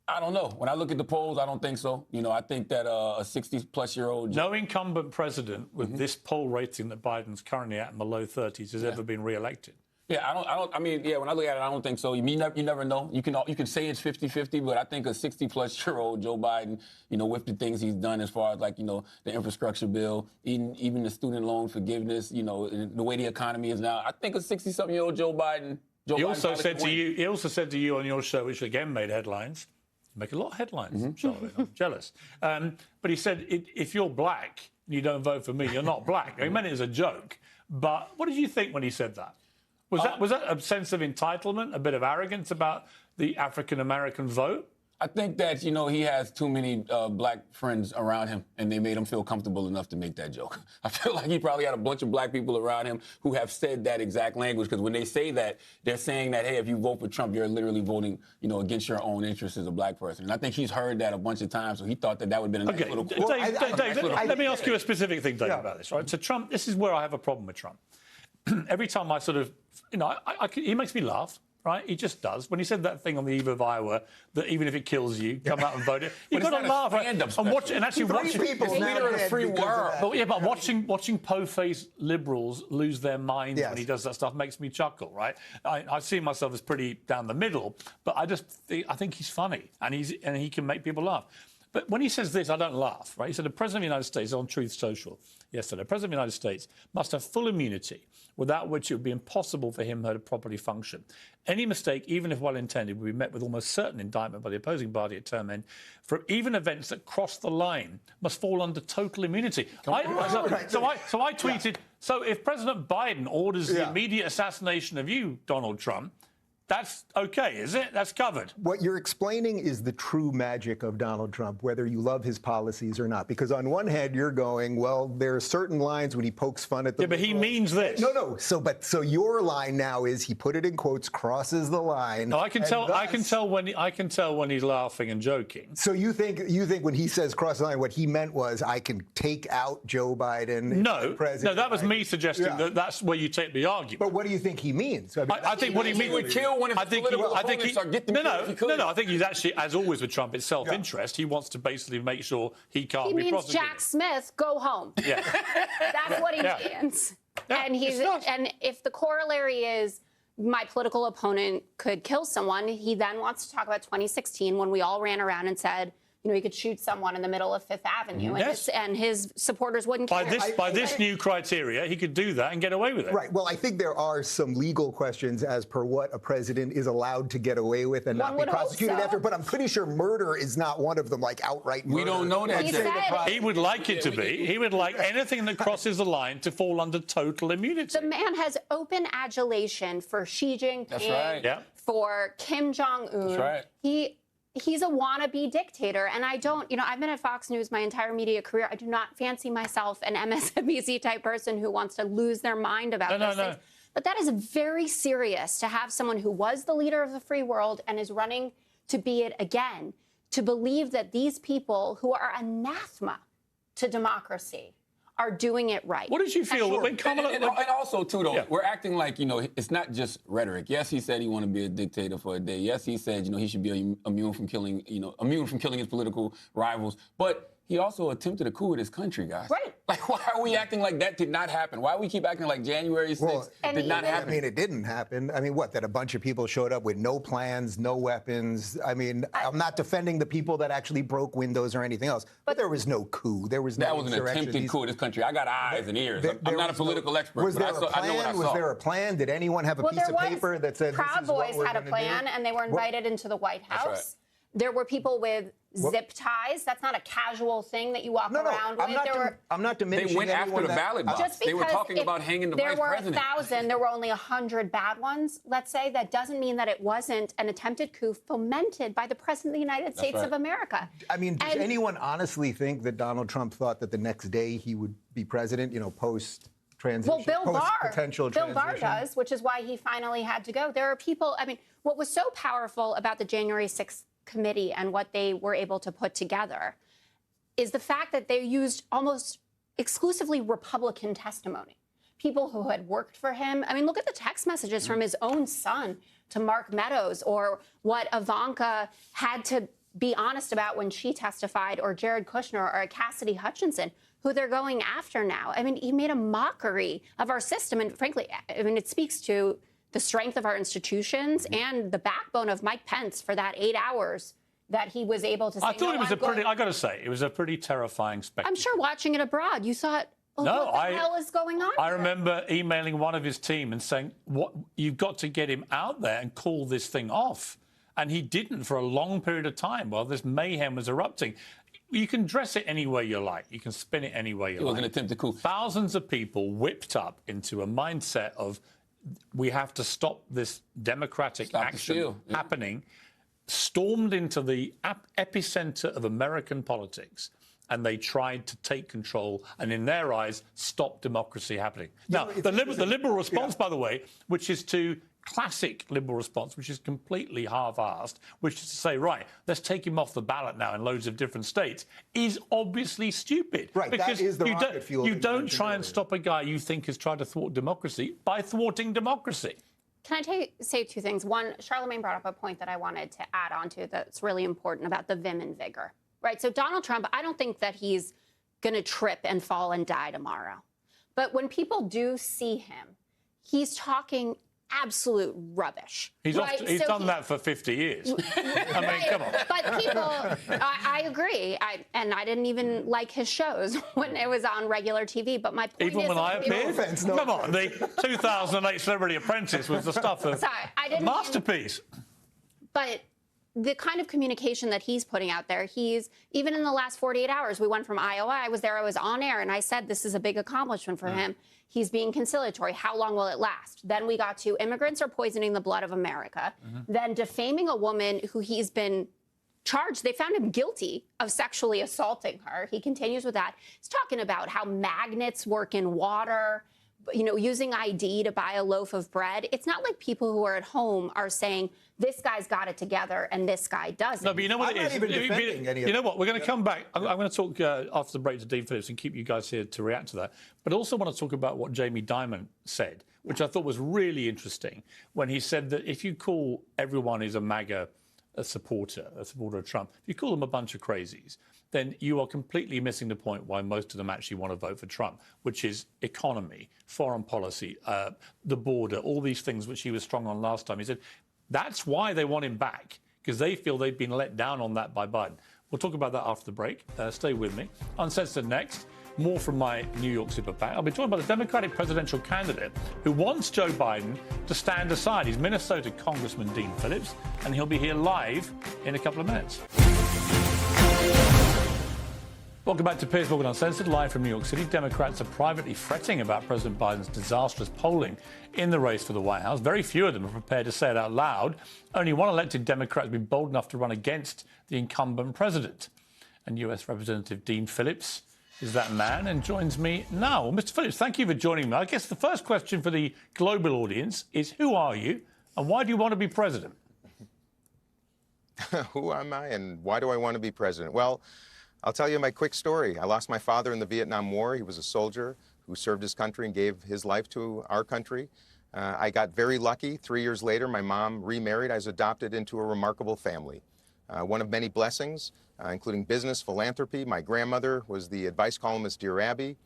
I don't know. When I look at the polls, I don't think so. You know, I think that a 60-plus-year-old... No incumbent president with this poll rating that Biden's currently at in the low 30s has ever been re-elected. Yeah, I mean, when I look at it, I don't think so. You never know. You can say it's 50-50, but I think a 60-plus-year-old Joe Biden, you know, with the things he's done as far as, like, you know, the infrastructure bill, even the student loan forgiveness, you know, the way the economy is now, I think a 60-something-year-old Joe Biden... He also said to you on your show, which again made headlines, make a lot of headlines, Charlotte, I'm jealous. But he said, if you're black and you don't vote for me, you're not black. He meant it as a joke. But what did you think when he said that? Was that a sense of entitlement, a bit of arrogance about the African-American vote? I think that, you know, he has too many black friends around him, and they made him feel comfortable enough to make that joke. I feel like he probably had a bunch of black people around him who have said that exact language, because when they say that, they're saying that, hey, if you vote for Trump, you're literally voting, you know, against your own interests as a black person. And I think he's heard that a bunch of times, so he thought that would have been a nice little quote. Dave, let me ask you a specific thing, Dave, about this, right? So Trump, this is where I have a problem with Trump. Every time I sort of, you know, he makes me laugh, right? He just does. When he said that thing on the eve of Iowa, that even if it kills you, come out and vote it, you've got to laugh. Right? And actually watching people leader of the free world. But watching po-faced liberals lose their minds when he does that stuff makes me chuckle, right? I see myself as pretty down the middle, but I think he's funny and he can make people laugh. But when he says this, I don't laugh, right? He said the President of the United States on Truth Social yesterday, the President of the United States must have full immunity, without which it would be impossible for him or her to properly function. Any mistake, even if well-intended, would be met with almost certain indictment by the opposing party at term end. For even events that cross the line must fall under total immunity. So I tweeted, so if President Biden orders the immediate assassination of you, Donald Trump, that's okay, is it? That's covered. What you're explaining is the true magic of Donald Trump, whether you love his policies or not. Because on one hand, you're going, well, there are certain lines when he pokes fun at the... Yeah, but he means this. No. So your line now is, he put it in quotes, crosses the line. No, I can tell when he's laughing and joking. So you think when he says cross the line, what he meant was, I can take out Joe Biden. No, that was me suggesting that that's where you take the argument. But what do you think he means? I think what he means would kill one of his political opponents or get them killed if he could. No, I think he's actually, as always with Trump, it's self-interest. He wants to basically make sure he can't be prosecuted. He means Jack Smith, go home. Yeah. That's what he means. Yeah, and if the corollary is my political opponent could kill someone, he then wants to talk about 2016 when we all ran around and said, you know, he could shoot someone in the middle of Fifth Avenue, and his supporters wouldn't care. By this new criteria, he could do that and get away with it. Right. Well, I think there are some legal questions as per what a president is allowed to get away with and not be prosecuted after. But I'm pretty sure murder is not one of them, like outright murder. We don't know that. He would like it to be. He would like anything that crosses the line to fall under total immunity. The man has open adulation for Xi Jinping, for Kim Jong-un. That's right. He's a wannabe dictator, and I've been at Fox News my entire media career. I do not fancy myself an MSNBC type person who wants to lose their mind about those things. But that is very serious to have someone who was the leader of the free world and is running to be it again, to believe that these people who are anathema to democracy are doing it right. What did you feel when Kamala... And also, too, though, we're acting like, you know, it's not just rhetoric. Yes, he said he wanted to be a dictator for a day. Yes, he said, you know, he should be immune from killing his political rivals. But he also attempted a coup in his country, guys. Right. Like, why are we acting like that did not happen? Why do we keep acting like January 6th did not happen? I mean, it didn't happen. I mean, that a bunch of people showed up with no plans, no weapons. I mean, I'm not defending the people that actually broke windows or anything else, but there was no coup. There was no That was an attempted coup in this country. I got eyes and ears. I'm not a political expert, was there but I know what I saw. Was there a plan? Did anyone have a piece of paper that said, Proud Boys had a plan, and they were invited into the White House. That's right. There were people with zip ties. That's not a casual thing that you walk around with. I'm not diminishing. They went after the ballot box. They were talking about hanging the vice president. There were 1,000. There were only 100 bad ones, let's say. That doesn't mean that it wasn't an attempted coup fomented by the President of the United States of America. I mean, does anyone honestly think that Donald Trump thought that the next day he would be president, you know, post-transition? Well, Bill Barr does, which is why he finally had to go. There are people, I mean, what was so powerful about the January 6th committee and what they were able to put together is the fact that they used almost exclusively Republican testimony. People who had worked for him. I mean, look at the text messages from his own son to Mark Meadows, or what Ivanka had to be honest about when she testified, or Jared Kushner, or Cassidy Hutchinson, who they're going after now. I mean, he made a mockery of our system. And frankly, I mean, it speaks to the strength of our institutions and the backbone of Mike Pence for that 8 hours that he was able to say, I thought it was I got to say, it was a pretty terrifying spectacle. I'm sure watching it abroad, you thought, what the hell is going on I here? remember emailing one of his team and saying, you've got to get him out there and call this thing off. And he didn't for a long period of time while this mayhem was erupting. You can dress it any way you like. You can spin it any way you like. It was an attempt to coup. Thousands of people whipped up into a mindset of, we have to stop this democratic action happening, stormed into the epicenter of American politics, and they tried to take control and, in their eyes, stop democracy happening. Now, the liberal response, by the way, which is to classic liberal response, which is completely half-assed, which is to say, right, let's take him off the ballot now in loads of different states, is obviously stupid. Right, because that is the rocket fuel. You don't try and stop a guy you think has tried to thwart democracy by thwarting democracy. Can I say two things? One, Charlemagne brought up a point that I wanted to add on to that's really important about the vim and vigor, right? So Donald Trump, I don't think that he's going to trip and fall and die tomorrow. But when people do see him, he's talking absolute rubbish. He's done that for 50 years. I mean, come on. But people, I agree. And I didn't even like his shows when it was on regular TV. But my point even is, when I appeared? Come on, the 2008 Celebrity Apprentice was the stuff of a masterpiece. But the kind of communication that he's putting out there, even in the last 48 hours, we went from Iowa, I was there, I was on air, and I said this is a big accomplishment for him. He's being conciliatory. How long will it last? Then we got to immigrants are poisoning the blood of America. Then defaming a woman who he's been charged. They found him guilty of sexually assaulting her. He continues with that. He's talking about how magnets work in water, using ID to buy a loaf of bread. It's not like people who are at home are saying, this guy's got it together and this guy doesn't. No, but you know what I'm not even defending any of You know what? We're going to come back. I'm going to talk after the break to Dean Phillips and keep you guys here to react to that. But I also want to talk about what Jamie Dimon said, which I thought was really interesting, when he said that if you call everyone who's a MAGA a supporter of Trump, if you call them a bunch of crazies, then you are completely missing the point why most of them actually want to vote for Trump, which is economy, foreign policy, the border, all these things which he was strong on last time. He said that's why they want him back, because they feel they've been let down on that by Biden. We'll talk about that after the break. Stay with me. Uncensored next. More from my New York super PAC. I'll be talking about the Democratic presidential candidate who wants Joe Biden to stand aside. He's Minnesota Congressman Dean Phillips, and he'll be here live in a couple of minutes. Welcome back to Piers Morgan Uncensored, live from New York City. Democrats are privately fretting about President Biden's disastrous polling in the race for the White House. Very few of them are prepared to say it out loud. Only one elected Democrat has been bold enough to run against the incumbent president. And U.S. Representative Dean Phillips is that man and joins me now. Well, Mr. Phillips, thank you for joining me. I guess the first question for the global audience is, who are you and why do you want to be president? Who am I and why do I want to be president? Well, I'll tell you my quick story. I lost my father in the Vietnam War. He was a soldier who served his country and gave his life to our country. I got very lucky. 3 years later, my mom remarried. I was adopted into a remarkable family. One of many blessings, including business, philanthropy. My grandmother was the advice columnist Dear Abby,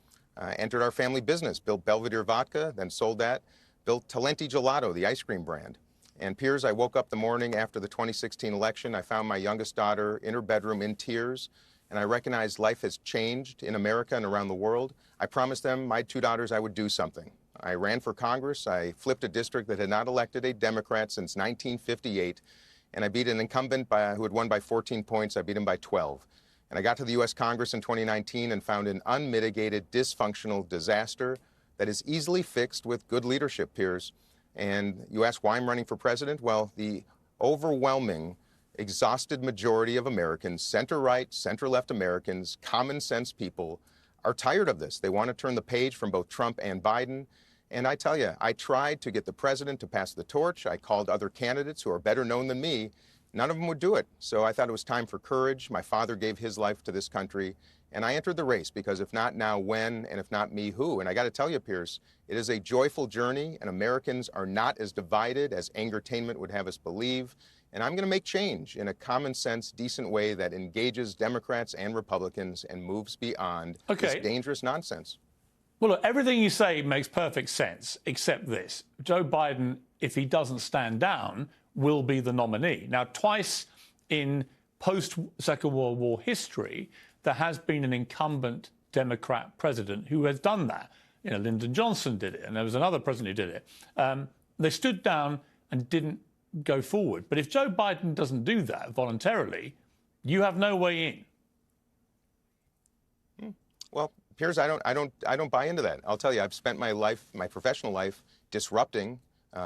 entered our family business, built Belvedere Vodka, then sold that, built Talenti Gelato, the ice cream brand. And Piers, I woke up the morning after the 2016 election. I found my youngest daughter in her bedroom in tears, and I recognized life has changed in America and around the world. I promised them, my two daughters, I would do something. I ran for Congress. I flipped a district that had not elected a Democrat since 1958. And I beat an incumbent who had won by 14 points. I beat him by 12. And I got to the U.S. Congress in 2019 and found an unmitigated, dysfunctional disaster that is easily fixed with good leadership, Piers. And you ask why I'm running for president? Well, the overwhelming, exhausted majority of Americans, center-right, center-left Americans, common-sense people, are tired of this. They want to turn the page from both Trump and Biden. And I tell you, I tried to get the president to pass the torch. I called other candidates who are better known than me. None of them would do it. So I thought it was time for courage. My father gave his life to this country, and I entered the race because if not now, when, and if not me, who? And I got to tell you, Piers, it is a joyful journey, and Americans are not as divided as Angertainment would have us believe. And I'm going to make change in a common sense, decent way that engages Democrats and Republicans and moves beyond this dangerous nonsense. Well, look, everything you say makes perfect sense, except this. Joe Biden, if he doesn't stand down, will be the nominee. Now, twice in post-Second World War history, there has been an incumbent Democrat president who has done that. You know, Lyndon Johnson did it, and there was another president who did it. They stood down and didn't go forward. But if Joe Biden doesn't do that voluntarily, you have no way in. Well, Piers, I don't buy into that. I'll tell you, I've spent my life, my professional life, disrupting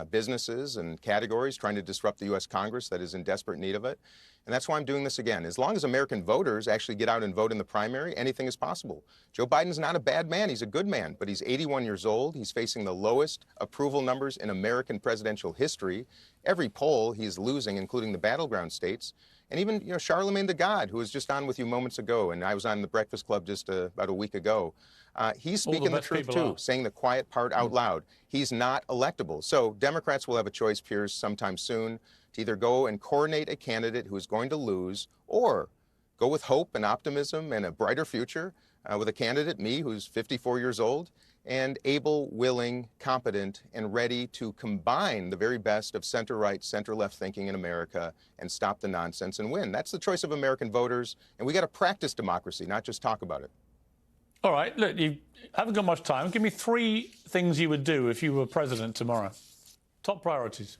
businesses and categories, trying to disrupt the U.S. Congress that is in desperate need of it. And that's why I'm doing this again. As long as American voters actually get out and vote in the primary, anything is possible. Joe Biden's not a bad man. He's a good man, but he's 81 years old. He's facing the lowest approval numbers in American presidential history. Every poll he's losing, including the battleground states. And even, you know, Charlemagne the God, who was just on with you moments ago, and I was on the Breakfast Club just about a week ago, he's speaking the truth too, saying the quiet part out loud. He's not electable. So Democrats will have a choice, Piers, sometime soon, to either go and coordinate a candidate who is going to lose, or go with hope and optimism and a brighter future with a candidate, me, who's 54 years old, and able, willing, competent, and ready to combine the very best of center-right, center-left thinking in America and stop the nonsense and win. That's the choice of American voters, and we got to practice democracy, not just talk about it. All right, look, you haven't got much time. Give me 3 things you would do if you were president tomorrow. Top priorities.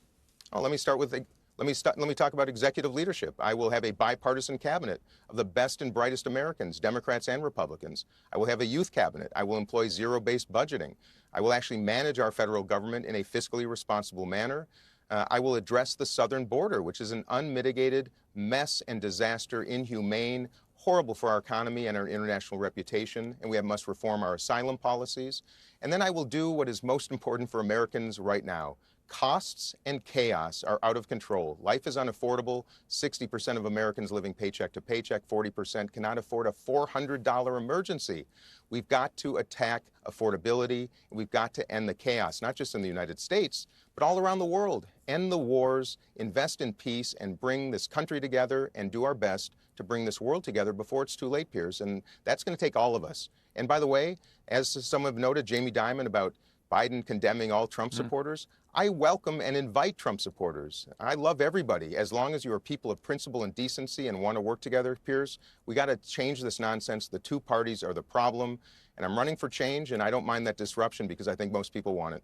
Oh, let me start with let me talk about executive leadership. I will have a bipartisan cabinet of the best and brightest Americans, Democrats and Republicans. I will have a youth cabinet. I will employ zero-based budgeting. I will actually manage our federal government in a fiscally responsible manner. I will address the southern border, which is an unmitigated mess and disaster, inhumane, horrible for our economy and our international reputation, and we must reform our asylum policies. And then I will do what is most important for Americans right now. Costs and chaos are out of control. Life is unaffordable. 60% of Americans living paycheck to paycheck, 40% cannot afford a $400 emergency. We've got to attack affordability, and we've got to end the chaos, not just in the United States, but all around the world. End the wars, invest in peace, and bring this country together and do our best to bring this world together before it's too late, Piers. And that's going to take all of us. And by the way, as some have noted, Jamie Dimon, about Biden condemning all Trump supporters, I welcome and invite Trump supporters. I love everybody. As long as you are people of principle and decency and want to work together, Piers, we got to change this nonsense. The two parties are the problem. And I'm running for change, and I don't mind that disruption because I think most people want it.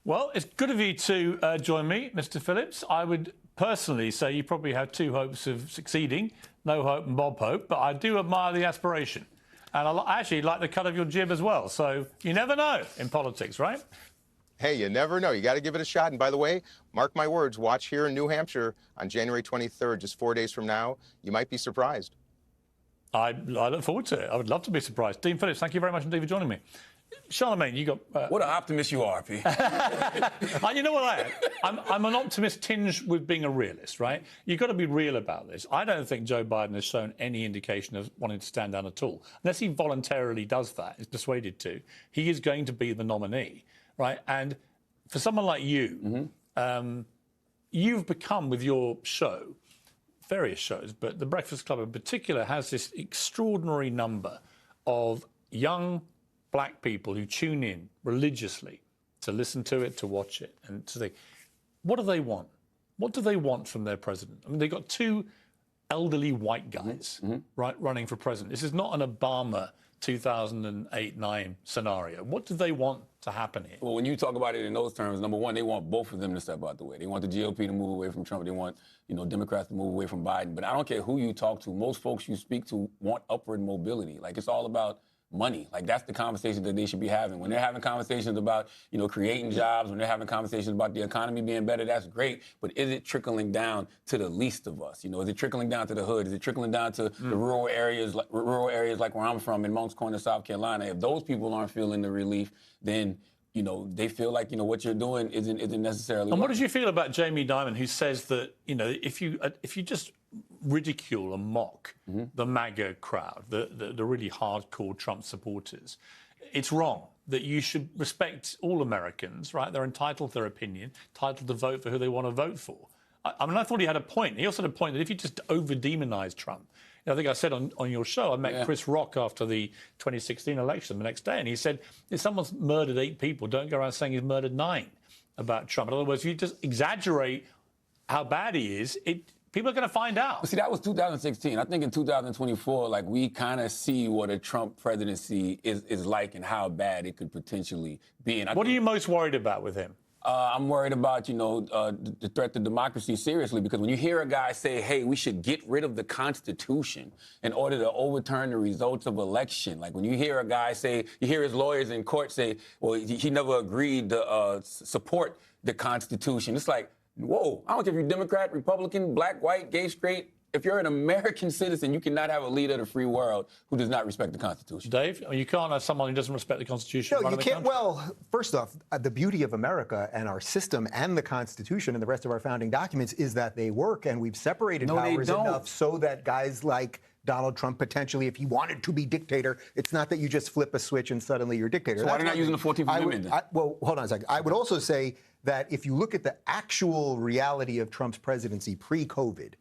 Well, it's good of you to join me, Mr. Phillips. I would personally say you probably have 2 hopes of succeeding, no hope and Bob hope, but I do admire the aspiration. And I actually like the cut of your jib as well. So you never know in politics, right? Hey, you never know. You got to give it a shot. And by the way, mark my words, watch here in New Hampshire on January 23rd, just 4 days from now. You might be surprised. I look forward to it. I would love to be surprised. Dean Phillips, thank you very much indeed for joining me. Charlemagne, you got... What an optimist you are, P. You know what I am? I'm an optimist tinged with being a realist, right? You've got to be real about this. I don't think Joe Biden has shown any indication of wanting to stand down at all. Unless he voluntarily does that, is persuaded to, he is going to be the nominee, right? And for someone like you, you've become, with your show, various shows, but The Breakfast Club in particular has this extraordinary number of young black people who tune in religiously to listen to it, to watch it, and to think, what do they want? What do they want from their president? I mean, they've got 2 elderly white guys right, running for president. This is not an Obama 2008-9 scenario. What do they want to happen here? Well, when you talk about it in those terms, number one, they want both of them to step out the way. They want the GOP to move away from Trump. They want, Democrats to move away from Biden. But I don't care who you talk to. Most folks you speak to want upward mobility. Like, it's all about money. Like, that's the conversation that they should be having. When they're having conversations about, creating jobs, when they're having conversations about the economy being better, that's great. But is it trickling down to the least of us? Is it trickling down to the hood? Is it trickling down to the rural areas like where I'm from in Moncks Corner, South Carolina? If those people aren't feeling the relief, then you know, they feel like, you know, what you're doing isn't necessarily. And what did you feel about Jamie Dimon, who says that, you know, if you just ridicule and mock the MAGA crowd, the really hardcore Trump supporters, it's wrong, that you should respect all Americans, right? They're entitled to their opinion, entitled to vote for who they want to vote for. I mean, I thought he had a point. He also had a point that if you just over-demonize Trump, I think I said on your show, I met Chris Rock after the 2016 election the next day, and he said, if someone's murdered 8 people, don't go around saying he's murdered 9 about Trump. In other words, if you just exaggerate how bad he is, people are going to find out. Well, see, that was 2016. I think in 2024, like, we kind of see what a Trump presidency is like and how bad it could potentially be. And what are you most worried about with him? I'm worried about, you know, the threat to democracy seriously, because when you hear a guy say, hey, we should get rid of the Constitution in order to overturn the results of election, like when you hear a guy say, you hear his lawyers in court say, well, he never agreed to support the Constitution. It's like, whoa, I don't care if you're Democrat, Republican, black, white, gay, straight. If you're an American citizen, you cannot have a leader of the free world who does not respect the Constitution. Dave, you can't have someone who doesn't respect the Constitution. No, you can't. Well, first off, the beauty of America and our system and the Constitution and the rest of our founding documents is that they work, and we've separated powers enough so that guys like Donald Trump, potentially, if he wanted to be dictator, it's not that you just flip a switch and suddenly you're dictator. So why are they not using the 14th Amendment then? Well, hold on a second. I would also say that if you look at the actual reality of Trump's presidency pre-COVID,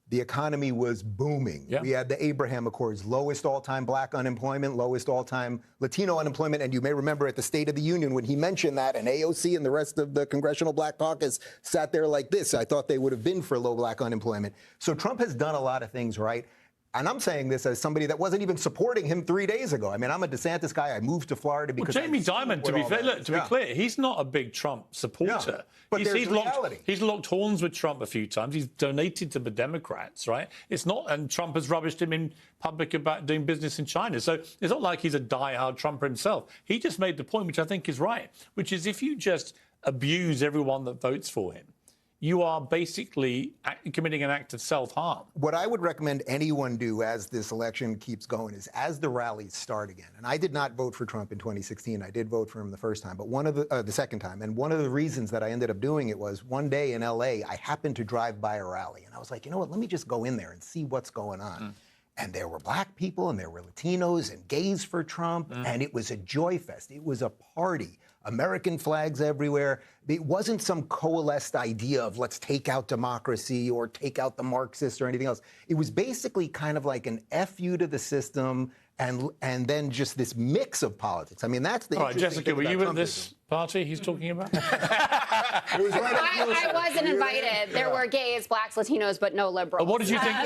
the economy was booming. Yeah. We had the Abraham Accords, lowest all-time black unemployment, lowest all-time Latino unemployment. And you may remember at the State of the Union when he mentioned that, and AOC and the rest of the Congressional Black Caucus sat there like this. I thought they would have been for low black unemployment. So Trump has done a lot of things right. And I'm saying this as somebody that wasn't even supporting him 3 days ago. I mean, I'm a DeSantis guy. I moved to Florida because Jamie Dimon, to be fair, to be clear, he's not a big Trump supporter. Yeah, but there's reality. He's locked horns with Trump a few times. He's donated to the Democrats, right? It's not, and Trump has rubbished him in public about doing business in China. So it's not like he's a diehard Trumper himself. He just made the point, which I think is right, which is if you just abuse everyone that votes for him, you are basically committing an act of self-harm. What I would recommend anyone do as this election keeps going is as the rallies start again, and I did not vote for Trump in 2016. I did vote for him the first time, but one of the second time. And one of the reasons that I ended up doing it was one day in LA, I happened to drive by a rally and I was like, you know what, let me just go in there and see what's going on. And there were black people and there were Latinos and gays for Trump. And it was a joy fest. It was a party. American flags everywhere. It wasn't some coalesced idea of let's take out democracy or take out the Marxists or anything else. It was basically kind of like an FU to the system and then just this mix of politics. I mean, that's the All right, Jessica, were you at this party he's talking about? It was right I wasn't invited. There were gays, blacks, Latinos, but no liberals. What did you think?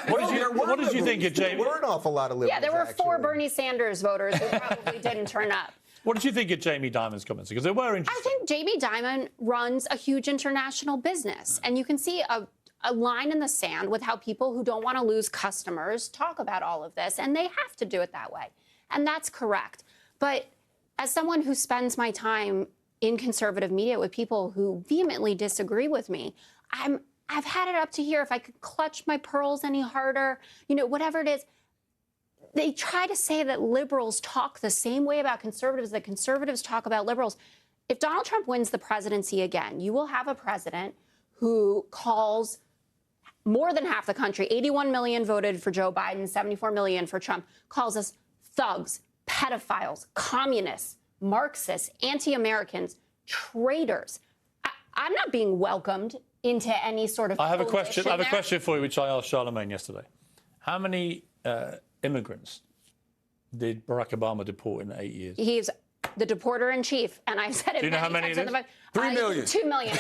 What did you think of Jamie? There were an awful lot of liberals. Yeah, there were actually. 4 Bernie Sanders voters who probably didn't turn up. What did you think of Jamie Dimon's comments? Because they were interesting. I think Jamie Dimon runs a huge international business, and you can see a line in the sand with how people who don't want to lose customers talk about all of this, and they have to do it that way. And that's correct. But as someone who spends my time in conservative media with people who vehemently disagree with me, I've had it up to here. If I could clutch my pearls any harder, you know, whatever it is. They try to say that liberals talk the same way about conservatives that conservatives talk about liberals. If Donald Trump wins the presidency again, you will have a president who calls more than half the country, 81 million voted for Joe Biden, 74 million for Trump, calls us thugs, pedophiles, communists, Marxists, anti-Americans, traitors. I'm not being welcomed into any sort of I have a question for you, which I asked Charlemagne yesterday. How many immigrants did Barack Obama deport in 8 years? He's the deporter-in-chief, and I said it. Do you know how many it is? 3 million. 2 million.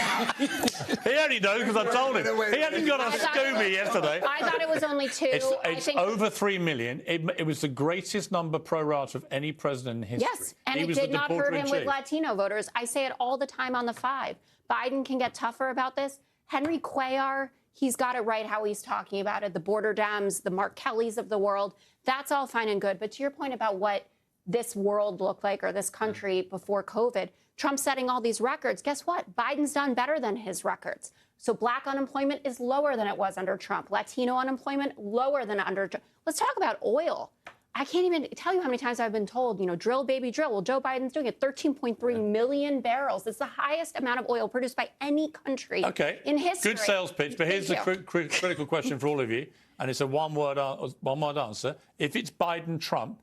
He only knows because I told him. He hadn't got on Scooby yesterday. I thought it was only 2. It's over 3 million. It was the greatest number pro rata of any president in history. Yes, and it did not hurt him with Latino voters. I say it all the time on the 5. Biden can get tougher about this. Henry Cuellar, he's got it right how he's talking about it. The border Dems, the Mark Kellys of the world, that's all fine and good. But to your point about what this world looked like or this country before COVID, Trump's setting all these records. Guess what? Biden's done better than his records. So black unemployment is lower than it was under Trump. Latino unemployment lower than under Trump. Let's talk about oil. I can't even tell you how many times I've been told, drill, baby, drill. Well, Joe Biden's doing it. 13.3 million barrels. It's the highest amount of oil produced by any country in history. Good sales pitch, but here's the critical question for all of you, and it's a one-word answer. If it's Biden-Trump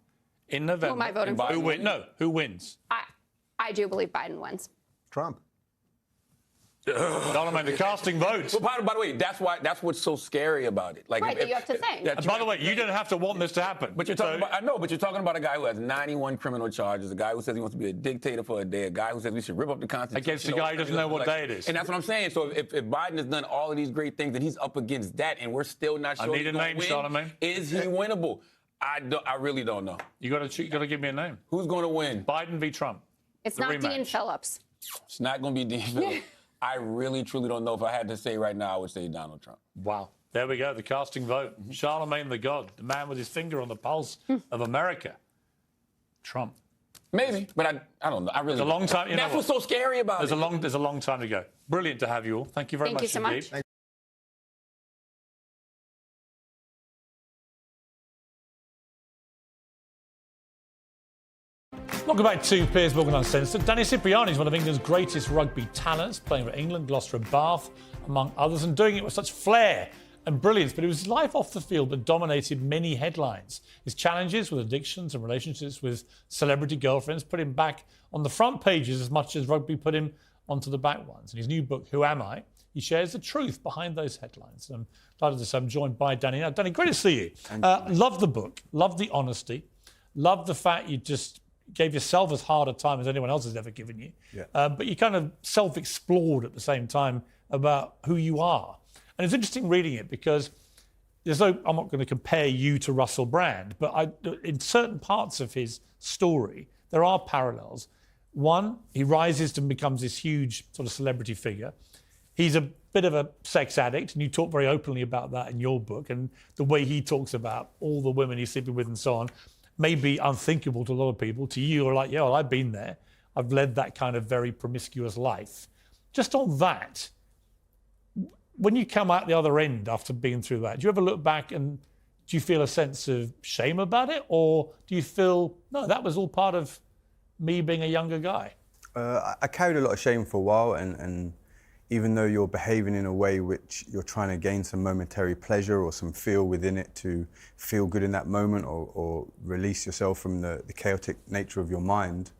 in November, who am I voting for? Who wins? I do believe Biden wins. Trump. Charlemagne, the casting votes. Well, by the way, that's what's so scary about it. Like, right, you have to think. By the way, you don't have to want this to happen. But you're talking about, I know, but you're talking about a guy who has 91 criminal charges, a guy who says he wants to be a dictator for a day, a guy who says we should rip up the Constitution. Against a guy who doesn't know what day it is. And that's what I'm saying. So if Biden has done all of these great things and he's up against that and we're still not sure I need a name, Charlemagne. Is he winnable? I really don't know. You got to give me a name. Who's going to win? Biden v. Trump. It's not Dean Phillips. It's not going to be Dean Phillips. I really, truly don't know. If I had to say right now, I would say Donald Trump. Wow. There we go, the casting vote. Charlemagne the God, the man with his finger on the pulse of America. Trump. Maybe, but I don't know. I really. There's a long time. That's what's so scary about it. There's a long time to go. Brilliant to have you all. Thank you very much. Thank you so much. Welcome back to Piers Morgan Uncensored. Danny Cipriani is one of England's greatest rugby talents, playing for England, Gloucester and Bath, among others, and doing it with such flair and brilliance. But it was his life off the field that dominated many headlines. His challenges with addictions and relationships with celebrity girlfriends put him back on the front pages as much as rugby put him onto the back ones. In his new book, Who Am I?, he shares the truth behind those headlines. And I'm delighted to say I'm joined by Danny. Now, Danny, great to see you. Love the book, love the honesty, love the fact you just gave yourself as hard a time as anyone else has ever given you. Yeah. But you kind of self-explored at the same time about who you are. And it's interesting reading it because I'm not going to compare you to Russell Brand, but in certain parts of his story, there are parallels. One, he rises and becomes this huge sort of celebrity figure. He's a bit of a sex addict, and you talk very openly about that in your book, and the way he talks about all the women he's sleeping with and so on may be unthinkable to a lot of people. To you, you're like, yeah, well, I've been there. I've led that kind of very promiscuous life. Just on that, when you come out the other end after being through that, do you ever look back and do you feel a sense of shame about it? Or do you feel, no, that was all part of me being a younger guy? I carried a lot of shame for a while, and even though you're behaving in a way which you're trying to gain some momentary pleasure or some feel within it to feel good in that moment or release yourself from the chaotic nature of your mind,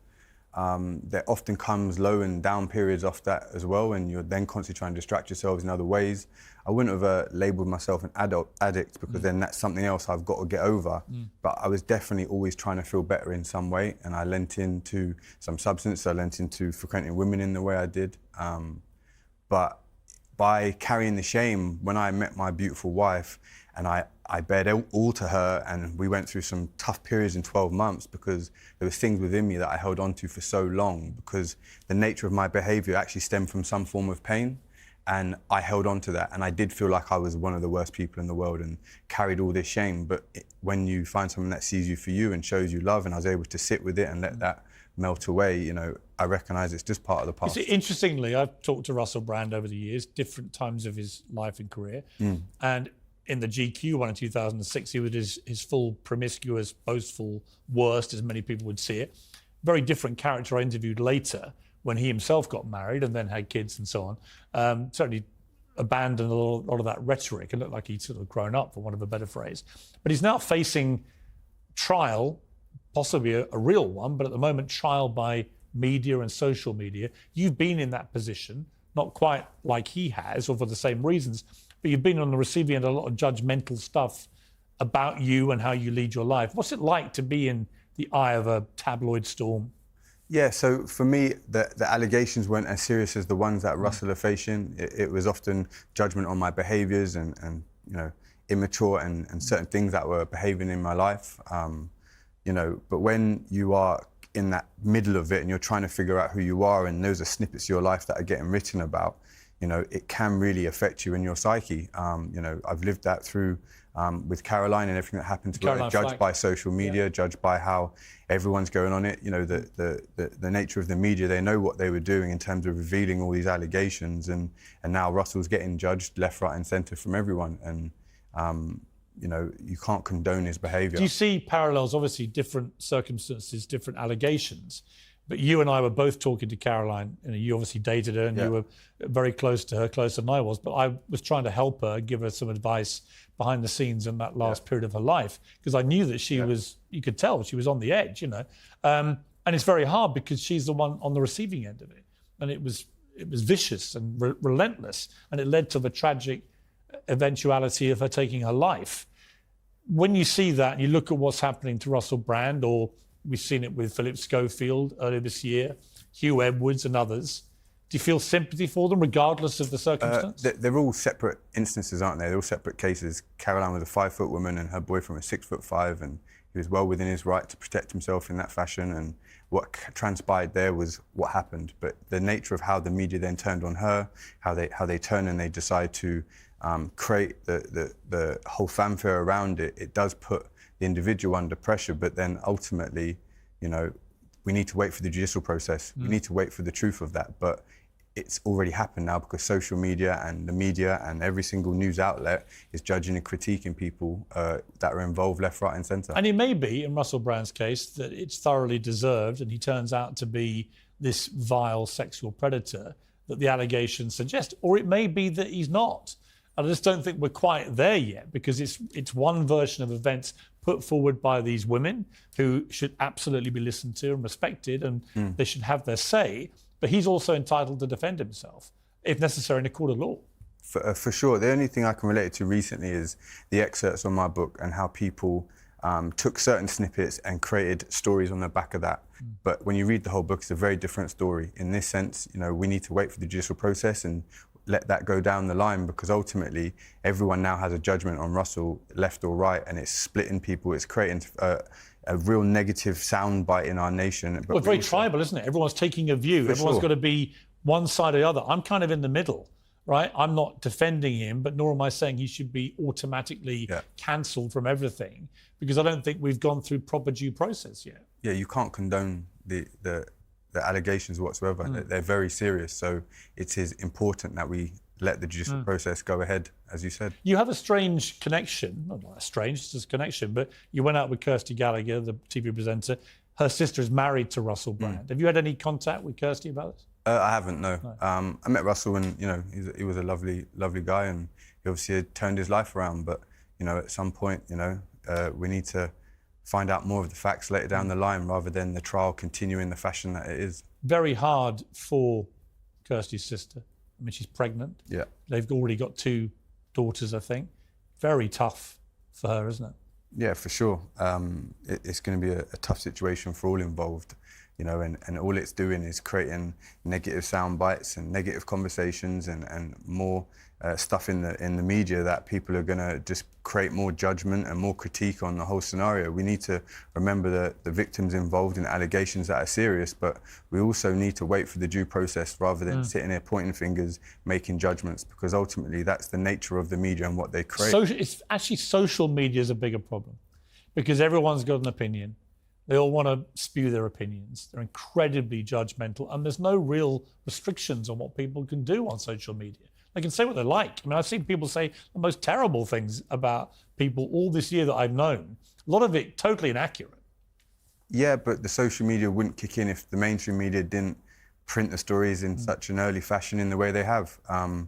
there often comes low and down periods off that as well, and you're then constantly trying to distract yourselves in other ways. I wouldn't have labelled myself an addict because then that's something else I've got to get over. But I was definitely always trying to feel better in some way, and I lent into some substance. I lent into frequenting women in the way I did. But by carrying the shame, when I met my beautiful wife, and I bared all to her, and we went through some tough periods in 12 months because there was things within me that I held on to for so long because the nature of my behaviour actually stemmed from some form of pain, and I held on to that, and I did feel like I was one of the worst people in the world and carried all this shame. But when you find someone that sees you for you and shows you love, and I was able to sit with it and let that melt away, you know, I recognise it's just part of the past. Interestingly, I've talked to Russell Brand over the years, different times of his life and career, and in the GQ one in 2006, he was his full promiscuous, boastful worst, as many people would see it. Very different character I interviewed later when he himself got married and then had kids and so on. Certainly abandoned a lot of that rhetoric and looked like he'd sort of grown up, for want of a better phrase. But he's now facing trial, possibly a real one, but at the moment trial by media and social media. You've been in that position, not quite like he has, or for the same reasons, but you've been on the receiving end of a lot of judgmental stuff about you and how you lead your life. What's it like to be in the eye of a tabloid storm? Yeah, so for me, the allegations weren't as serious as the ones that Russell are facing. It was often judgment on my behaviours and you know, immature and certain things that were behaving in my life. You know, but when you are in that middle of it and you're trying to figure out who you are, and those are snippets of your life that are getting written about, you know, it can really affect you in your psyche. You know, I've lived that through with Caroline and everything that happened to her, judged by social media, judged by how everyone's going on it. You know, the nature of the media, they know what they were doing in terms of revealing all these allegations, and now Russell's getting judged left, right and centre from everyone. And you can't condone his behaviour. Do you see parallels? Obviously, different circumstances, different allegations. But you and I were both talking to Caroline. You obviously dated her, and you were very close to her, closer than I was. But I was trying to help her, give her some advice behind the scenes in that last period of her life, because I knew that she was. You could tell she was on the edge, And it's very hard because she's the one on the receiving end of it, and it was vicious and relentless, and it led to the tragic eventuality of her taking her life. When you see that, and you look at what's happening to Russell Brand, or we've seen it with Philip Schofield earlier this year, Hugh Edwards and others. Do you feel sympathy for them, regardless of the circumstance? They're all separate instances, aren't they? They're all separate cases. Caroline was a 5-foot woman, and her boyfriend was 6'5", and he was well within his right to protect himself in that fashion. And what transpired there was what happened. But the nature of how the media then turned on her, how they turn and they decide to create the whole fanfare around it, it does put the individual under pressure. But then ultimately, we need to wait for the judicial process. We need to wait for the truth of that. But it's already happened now, because social media and the media and every single news outlet is judging and critiquing people that are involved left, right and centre. And it may be, in Russell Brand's case, that it's thoroughly deserved and he turns out to be this vile sexual predator that the allegations suggest. Or it may be that he's not. And I just don't think we're quite there yet, because it's one version of events put forward by these women who should absolutely be listened to and respected, and they should have their say. But he's also entitled to defend himself, if necessary, in a court of law. For sure. The only thing I can relate it to recently is the excerpts on my book and how people took certain snippets and created stories on the back of that. But when you read the whole book, it's a very different story. In this sense, we need to wait for the judicial process and let that go down the line, because ultimately everyone now has a judgment on Russell, left or right, and it's splitting people. It's creating a real negative soundbite in our nation. But well, it's very tribal, isn't it? Everyone's taking a view. Everyone's got to be one side or the other. I'm kind of in the middle, right? I'm not defending him, but nor am I saying he should be automatically cancelled from everything, because I don't think we've gone through proper due process yet. Yeah, you can't condone the allegations whatsoever. They're very serious. So it is important that we let the judicial process go ahead, as you said. You have a strange connection, not strange, it's just a connection, but you went out with Kirsty Gallagher, the TV presenter. Her sister is married to Russell Brand. Have you had any contact with Kirsty about this? I haven't, no. I met Russell, and he was a lovely guy, and he obviously had turned his life around. But at some point, we need to find out more of the facts later down the line, rather than the trial continue in the fashion that it is. Very hard for Kirsty's sister. I mean, she's pregnant. Yeah. They've already got 2 daughters, I think. Very tough for her, isn't it? Yeah, for sure. It's going to be a tough situation for all involved, and all it's doing is creating negative sound bites and negative conversations and more stuff in the media that people are going to just create more judgment and more critique on the whole scenario. We need to remember that the victims involved in allegations that are serious, but we also need to wait for the due process rather than sitting here pointing fingers, making judgments, because ultimately that's the nature of the media and what they create. It's actually social media is a bigger problem, because everyone's got an opinion. They all want to spew their opinions. They're incredibly judgmental, and there's no real restrictions on what people can do on social media. They can say what they like. I mean, I've seen people say the most terrible things about people all this year that I've known. A lot of it totally inaccurate. Yeah, but the social media wouldn't kick in if the mainstream media didn't print the stories in such an early fashion in the way they have. And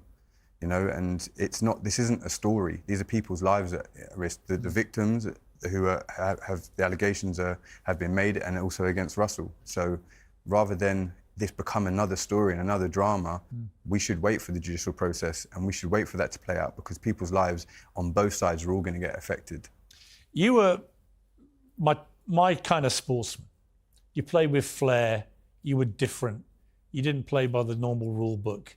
it's not. This isn't a story. These are people's lives at risk. The victims who have the allegations have been made, and also against Russell. So rather than this become another story and another drama, we should wait for the judicial process, and we should wait for that to play out, because people's lives on both sides are all going to get affected. You were my kind of sportsman. You played with flair. You were different. You didn't play by the normal rule book.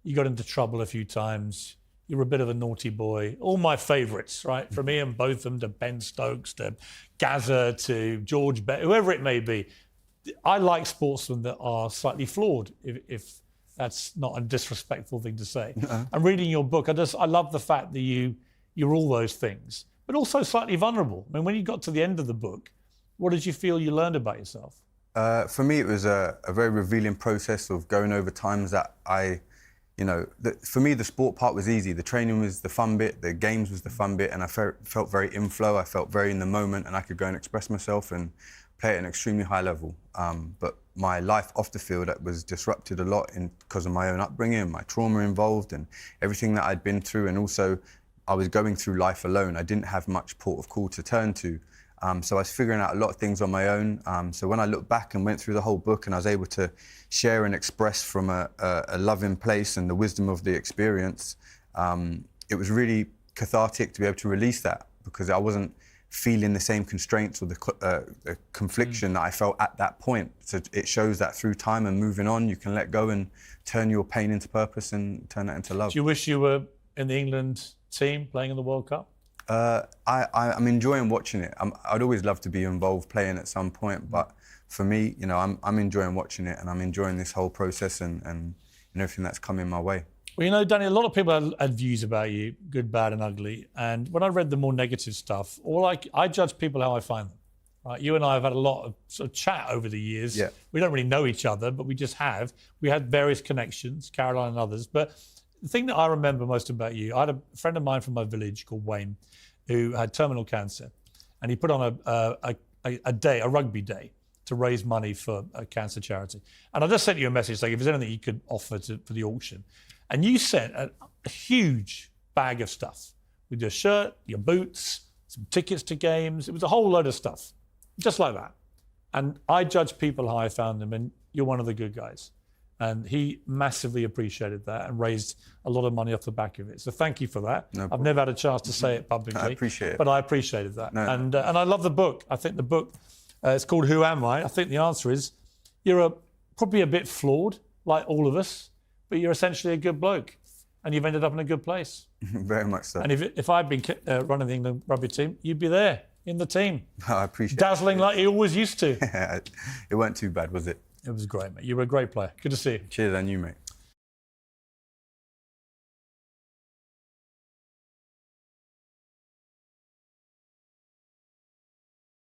You got into trouble a few times. You were a bit of a naughty boy. All my favourites, right? From Ian Botham to Ben Stokes to Gazza to George Bett, whoever it may be. I like sportsmen that are slightly flawed, if that's not a disrespectful thing to say. And reading your book, I love the fact that you're all those things, but also slightly vulnerable. I mean, when you got to the end of the book, what did you feel you learned about yourself? For me, it was a very revealing process of going over times that I you know, for me, the sport part was easy. The training was the fun bit, the games was the fun bit, and I felt very in flow. I felt very in the moment, and I could go and express myself and play at an extremely high level. But my life off the field was disrupted a lot because of my own upbringing, my trauma involved, and everything that I'd been through. And also, I was going through life alone. I didn't have much port of call to turn to. So I was figuring out a lot of things on my own. So when I look back and went through the whole book and I was able to share and express from a loving place and the wisdom of the experience, it was really cathartic to be able to release that, because I wasn't feeling the same constraints or the confliction that I felt at that point. So it shows that through time and moving on, you can let go and turn your pain into purpose and turn that into love. Do you wish you were in the England team playing in the World Cup? I'm enjoying watching it. I'd always love to be involved playing at some point, but for me, you know, I'm enjoying watching it, and I'm enjoying this whole process and everything that's coming my way. Well, you know, Danny, a lot of people had views about you, good, bad, and ugly. And when I read the more negative stuff, I judge people how I find them. Right? You and I have had a lot of sort of chat over the years. Yeah. We don't really know each other, but we just have. We had various connections, Caroline and others. But the thing that I remember most about you, I had a friend of mine from my village called Wayne, who had terminal cancer, and he put on a rugby day to raise money for a cancer charity. And I just sent you a message saying if there's anything you could offer for the auction. And you sent a huge bag of stuff with your shirt, your boots, some tickets to games. It was a whole load of stuff, just like that. And I judge people how I found them, and you're one of the good guys. And he massively appreciated that and raised a lot of money off the back of it. So thank you for that. No I've problem. never had a chance to say it publicly. I appreciate it. But I appreciated that. No. And I love the book. I think the book, it's called Who Am I? I think the answer is you're probably a bit flawed, like all of us, but you're essentially a good bloke. And you've ended up in a good place. Very much so. And if I'd been running the England rugby team, you'd be there in the team. I appreciate Dazzling like you always used to. It weren't too bad, was it? It was great, mate. You were a great player. Good to see you. Cheers, and you, mate.